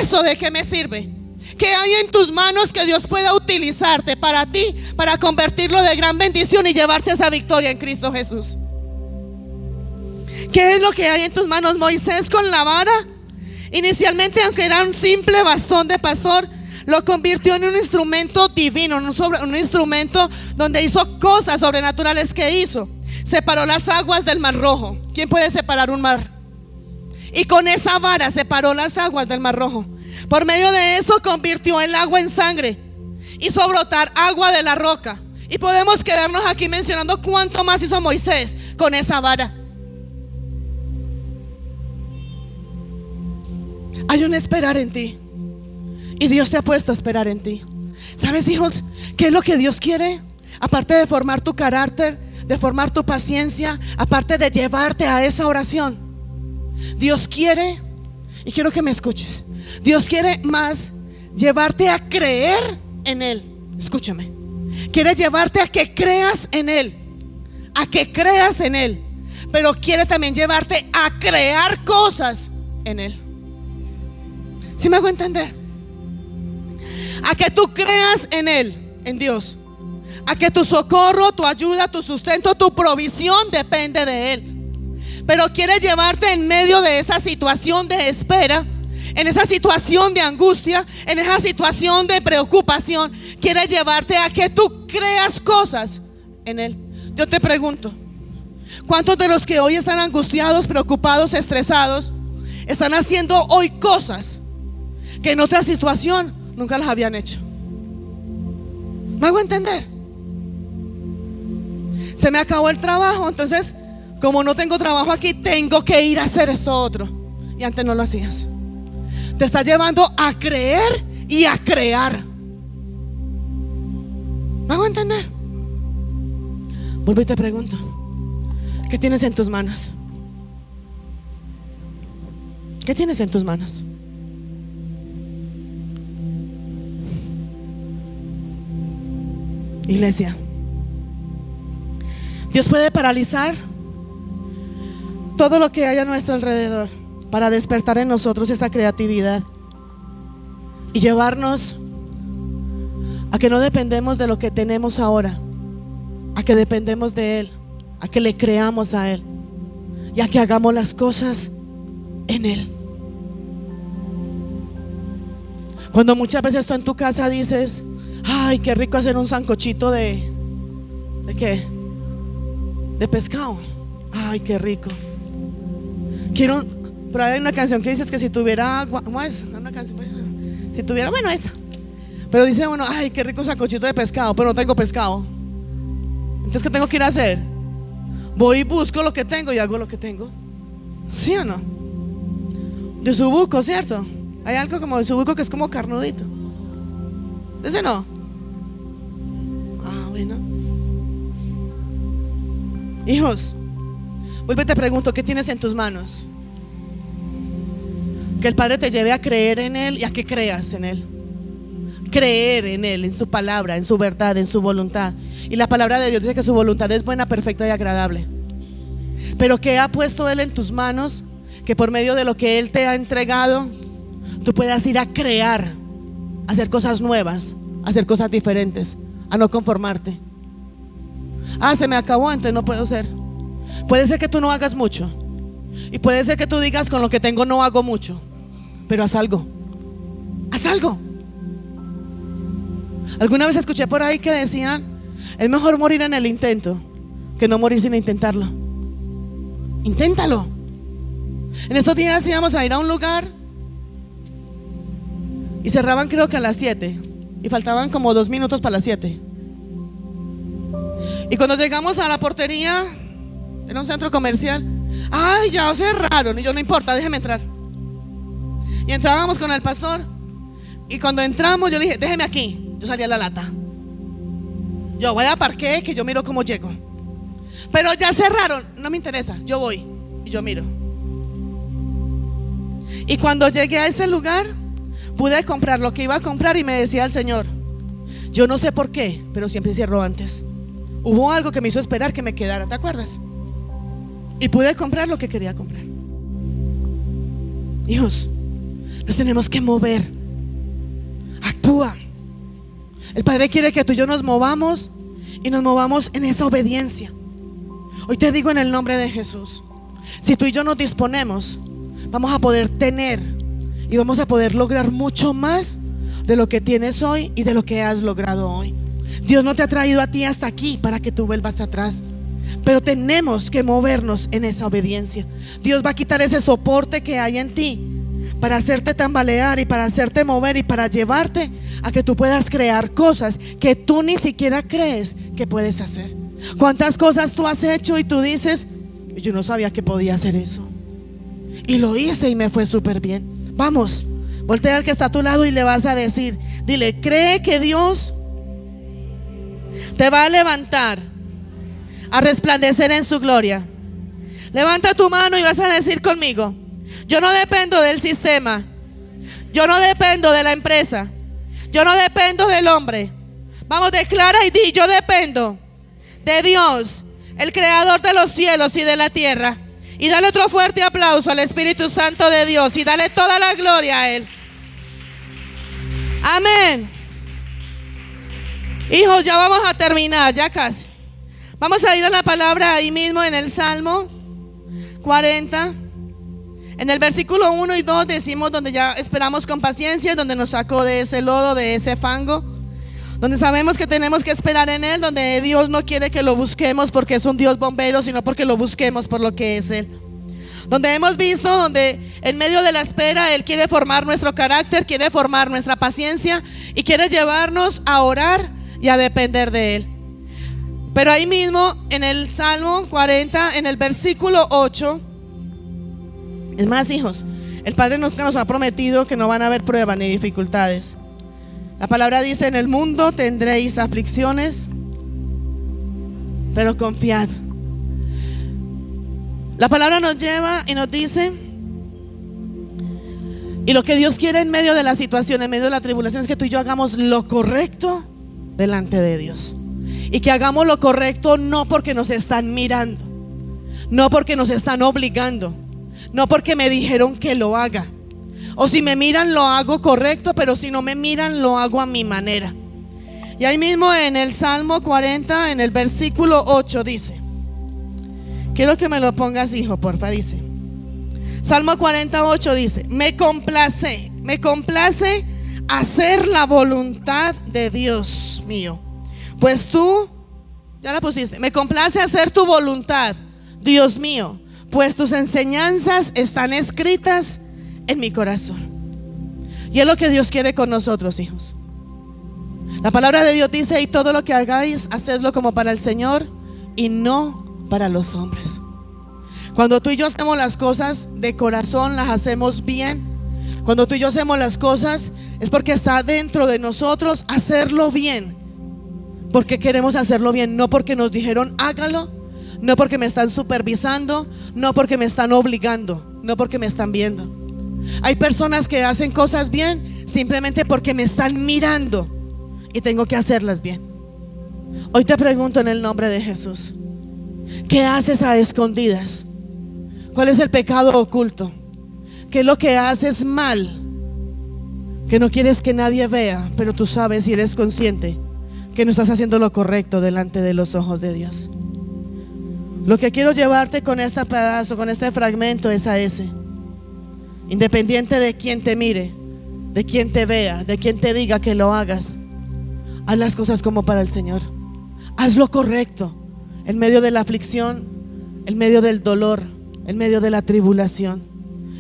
¿Esto de qué me sirve? ¿Qué hay en tus manos que Dios pueda utilizarte para ti, para convertirlo de gran bendición y llevarte a esa victoria en Cristo Jesús? ¿Qué es lo que hay en tus manos? Moisés, con la vara, inicialmente, aunque era un simple bastón de pastor, lo convirtió en un instrumento divino, un instrumento donde hizo cosas sobrenaturales. que hizo? Separó las aguas del Mar Rojo. ¿Quién puede separar un mar? Y con esa vara separó las aguas del Mar Rojo. Por medio de eso convirtió el agua en sangre, hizo brotar agua de la roca. Y podemos quedarnos aquí mencionando cuánto más hizo Moisés con esa vara. Hay un esperar en ti, y Dios te ha puesto a esperar en ti. ¿Sabes, hijos, qué es lo que Dios quiere? Aparte de formar tu carácter, de formar tu paciencia, aparte de llevarte a esa oración, Dios quiere, y quiero que me escuches, Dios quiere más llevarte a creer en Él. Escúchame, quiere llevarte a que creas en Él, a que creas en Él, pero quiere también llevarte a crear cosas en Él. ¿Sí me hago entender? A que tú creas en Él, en Dios, a que tu socorro, tu ayuda, tu sustento, tu provisión depende de Él. Pero quiere llevarte en medio de esa situación de espera, en esa situación de angustia, en esa situación de preocupación. Quiere llevarte a que tú creas cosas en Él. Yo te pregunto, ¿cuántos de los que hoy están angustiados, preocupados, estresados, están haciendo hoy cosas que en otra situación nunca las habían hecho? ¿Me hago entender? Se me acabó el trabajo, entonces, como no tengo trabajo aquí, tengo que ir a hacer esto otro. Y antes no lo hacías. Te está llevando a creer y a crear. ¿Me hago entender? Vuelvo y te pregunto, ¿qué tienes en tus manos? ¿Qué tienes en tus manos? Iglesia, Dios puede paralizar todo lo que hay a nuestro alrededor para despertar en nosotros esa creatividad y llevarnos a que no dependemos de lo que tenemos ahora, a que dependemos de Él, a que le creamos a Él y a que hagamos las cosas en Él. Cuando muchas veces tú en tu casa dices: ay, qué rico hacer un sancochito ¿de qué? De pescado. Ay, qué rico. Quiero, pero hay una canción que dice que si tuviera agua, ¿cómo es? Una canción, si tuviera, bueno, esa. Pero dice uno: ay, qué rico un sancochito de pescado, pero no tengo pescado. Entonces, ¿qué tengo que ir a hacer? Voy y busco lo que tengo y hago lo que tengo. ¿Sí o no? De subuco, ¿cierto? Hay algo como de subuco que es como carnudito. Ese no. Ah, bueno. Hijos, vuelvo y te pregunto, ¿qué tienes en tus manos? Que el Padre te lleve a creer en Él y a que creas en Él. Creer en Él, en su palabra, en su verdad, en su voluntad. Y la palabra de Dios dice que su voluntad es buena, perfecta y agradable. Pero ¿qué ha puesto Él en tus manos? Que por medio de lo que Él te ha entregado, tú puedas ir a crear, a hacer cosas nuevas, a hacer cosas diferentes, a no conformarte. Ah, se me acabó, entonces no puedo ser. Puede ser que tú no hagas mucho, y puede ser que tú digas, con lo que tengo no hago mucho, pero haz algo. Haz algo. Alguna vez escuché por ahí que decían, es mejor morir en el intento que no morir sin intentarlo. Inténtalo. En estos días íbamos a ir a un lugar y cerraban creo que a las 7 y faltaban como 2 minutos para las 7. Y cuando llegamos a la portería, era un centro comercial, ay, ya cerraron. Y yo, no importa, déjeme entrar. Y entrábamos con el pastor. Y cuando entramos yo le dije, déjeme aquí. Yo salí a la lata. Yo voy a parqué, que yo miro cómo llego. Pero ya cerraron, no me interesa, yo voy y yo miro. Y cuando llegué a ese lugar, pude comprar lo que iba a comprar. Y me decía el Señor, yo no sé por qué, pero siempre cierro antes. Hubo algo que me hizo esperar que me quedara, ¿te acuerdas? Y pude comprar lo que quería comprar. Hijos, nos tenemos que mover. Actúa. El Padre quiere que tú y yo nos movamos, y nos movamos en esa obediencia. Hoy te digo en el nombre de Jesús, si tú y yo nos disponemos, vamos a poder tener y vamos a poder lograr mucho más de lo que tienes hoy y de lo que has logrado hoy. Dios no te ha traído a ti hasta aquí para que tú vuelvas atrás, pero tenemos que movernos en esa obediencia. Dios va a quitar ese soporte que hay en ti para hacerte tambalear y para hacerte mover y para llevarte a que tú puedas crear cosas que tú ni siquiera crees que puedes hacer. ¿Cuántas cosas tú has hecho y tú dices, yo no sabía que podía hacer eso? Y lo hice y me fue súper bien. Vamos, voltea al que está a tu lado y le vas a decir, dile, cree que Dios te va a levantar a resplandecer en su gloria. Levanta tu mano y vas a decir conmigo, yo no dependo del sistema, yo no dependo de la empresa, yo no dependo del hombre. Vamos, declara y di, yo dependo de Dios, el creador de los cielos y de la tierra. Y dale otro fuerte aplauso al Espíritu Santo de Dios y dale toda la gloria a Él. Amén. Hijos, ya vamos a terminar, ya casi. Vamos a ir a la palabra ahí mismo en el Salmo 40. En el versículo 1 y 2 decimos, donde ya esperamos con paciencia, donde nos sacó de ese lodo, de ese fango, donde sabemos que tenemos que esperar en Él, donde Dios no quiere que lo busquemos porque es un Dios bombero, sino porque lo busquemos por lo que es Él. Donde hemos visto, donde en medio de la espera Él quiere formar nuestro carácter, quiere formar nuestra paciencia y quiere llevarnos a orar y a depender de Él. Pero ahí mismo en el Salmo 40, en el versículo 8, es más, hijos, el Padre nos ha prometido que no van a haber pruebas ni dificultades. La palabra dice, en el mundo tendréis aflicciones, pero confiad. La palabra nos lleva y nos dice, y lo que Dios quiere en medio de la situación, en medio de la tribulación, es que tú y yo hagamos lo correcto delante de Dios. Y que hagamos lo correcto no porque nos están mirando, no porque nos están obligando, no porque me dijeron que lo haga. O si me miran lo hago correcto, pero si no me miran lo hago a mi manera. Y ahí mismo en el Salmo 40, en el versículo 8 dice, quiero que me lo pongas, hijo, porfa, dice, Salmo 48 dice, me complace hacer la voluntad de Dios mío. Pues tú, ya la pusiste, me complace hacer tu voluntad, Dios mío, pues tus enseñanzas están escritas en mi corazón. Y es lo que Dios quiere con nosotros, hijos. La palabra de Dios dice, y todo lo que hagáis, hacedlo como para el Señor y no para los hombres. Cuando tú y yo hacemos las cosas de corazón, las hacemos bien. Cuando tú y yo hacemos las cosas es porque está dentro de nosotros hacerlo bien, porque queremos hacerlo bien, no porque nos dijeron hágalo, no porque me están supervisando, no porque me están obligando, no porque me están viendo. Hay personas que hacen cosas bien simplemente porque me están mirando y tengo que hacerlas bien. Hoy te pregunto en el nombre de Jesús, ¿qué haces a escondidas? ¿Cuál es el pecado oculto? ¿Qué es lo que haces mal, que no quieres que nadie vea, pero tú sabes y eres consciente que no estás haciendo lo correcto delante de los ojos de Dios? Lo que quiero llevarte con este pedazo, con este fragmento, es a ese. Independiente de quien te mire, de quien te vea, de quien te diga que lo hagas, haz las cosas como para el Señor. Haz lo correcto en medio de la aflicción, en medio del dolor, en medio de la tribulación,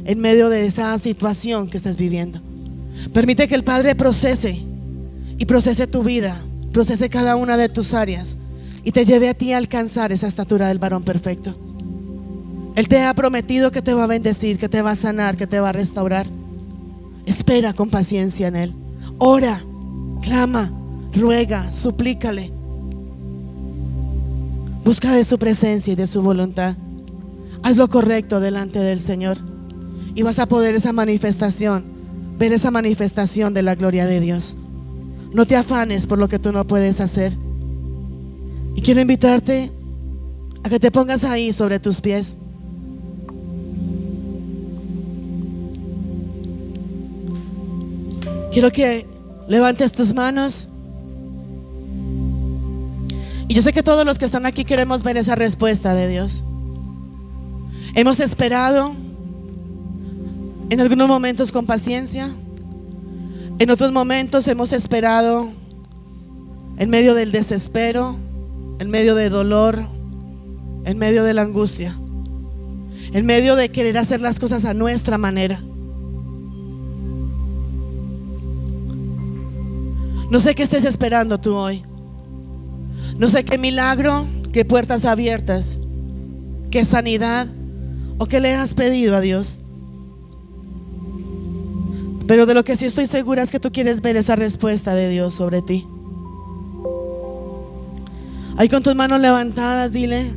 en medio de esa situación que estás viviendo. Permite que el Padre procese tu vida, procese cada una de tus áreas y te lleve a ti a alcanzar esa estatura del varón perfecto. Él te ha prometido que te va a bendecir, que te va a sanar, que te va a restaurar. Espera con paciencia en Él. Ora, clama, ruega, suplícale. Busca de su presencia y de su voluntad. Haz lo correcto delante del Señor y vas a poder ver esa manifestación de la gloria de Dios. No te afanes por lo que tú no puedes hacer. Y quiero invitarte a que te pongas ahí sobre tus pies. Quiero que levantes tus manos. Y yo sé que todos los que están aquí queremos ver esa respuesta de Dios. Hemos esperado en algunos momentos con paciencia, en otros momentos hemos esperado en medio del desespero, en medio del dolor, en medio de la angustia, en medio de querer hacer las cosas a nuestra manera. No sé qué estés esperando tú hoy. No sé qué milagro, qué puertas abiertas, qué sanidad o qué le has pedido a Dios. Pero de lo que sí estoy segura es que tú quieres ver esa respuesta de Dios sobre ti. Ahí con tus manos levantadas, dile: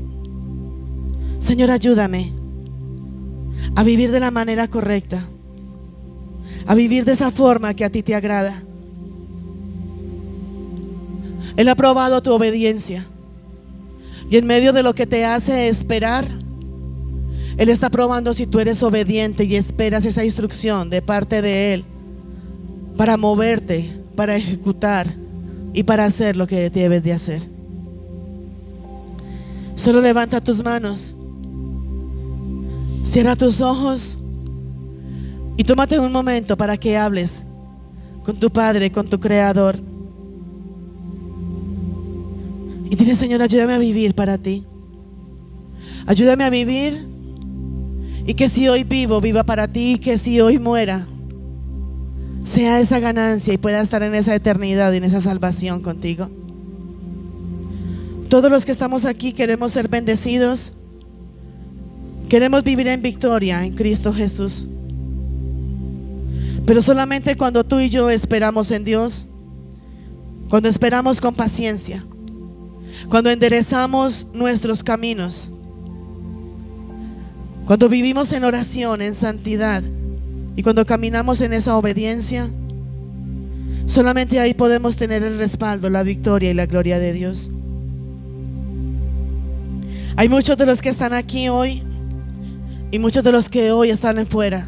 Señor, ayúdame a vivir de la manera correcta, a vivir de esa forma que a ti te agrada. Él ha probado tu obediencia y en medio de lo que te hace esperar, Él está probando si tú eres obediente y esperas esa instrucción de parte de Él para moverte, para ejecutar y para hacer lo que debes de hacer. Solo levanta tus manos, cierra tus ojos y tómate un momento para que hables con tu Padre, con tu Creador. Y dile: Señor, ayúdame a vivir para ti. Ayúdame a vivir, y que si hoy vivo, viva para ti, y que si hoy muera, sea esa ganancia y pueda estar en esa eternidad y en esa salvación contigo. Todos los que estamos aquí queremos ser bendecidos, queremos vivir en victoria en Cristo Jesús. Pero solamente cuando tú y yo esperamos en Dios, cuando esperamos con paciencia, cuando enderezamos nuestros caminos, cuando vivimos en oración, en santidad, y cuando caminamos en esa obediencia, solamente ahí podemos tener el respaldo, la victoria y la gloria de Dios. Hay muchos de los que están aquí hoy y muchos de los que hoy están afuera,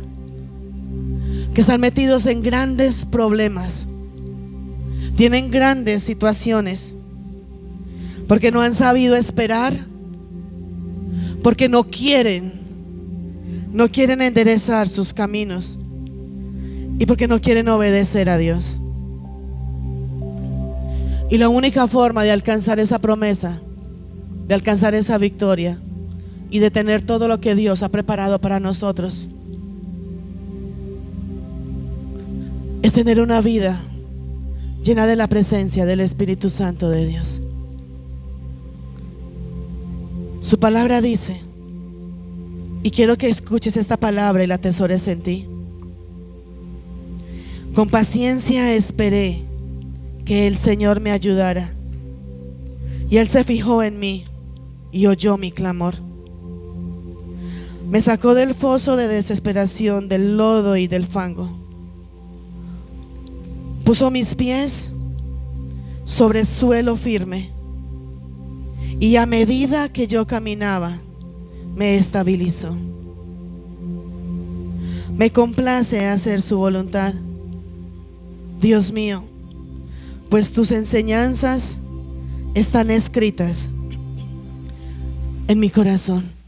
que están metidos en grandes problemas, tienen grandes situaciones, porque no han sabido esperar, porque no quieren enderezar sus caminos y porque no quieren obedecer a Dios. Y la única forma de alcanzar esa promesa, de alcanzar esa victoria y de tener todo lo que Dios ha preparado para nosotros, es tener una vida llena de la presencia del Espíritu Santo de Dios. Su palabra dice, y quiero que escuches esta palabra y la atesores en ti: Con paciencia esperé que el Señor me ayudara, y Él se fijó en mí y oyó mi clamor. Me sacó del foso de desesperación, del lodo y del fango. Puso mis pies sobre suelo firme, y a medida que yo caminaba, me estabilizó. Me complace hacer su voluntad, Dios mío, pues tus enseñanzas están escritas en mi corazón.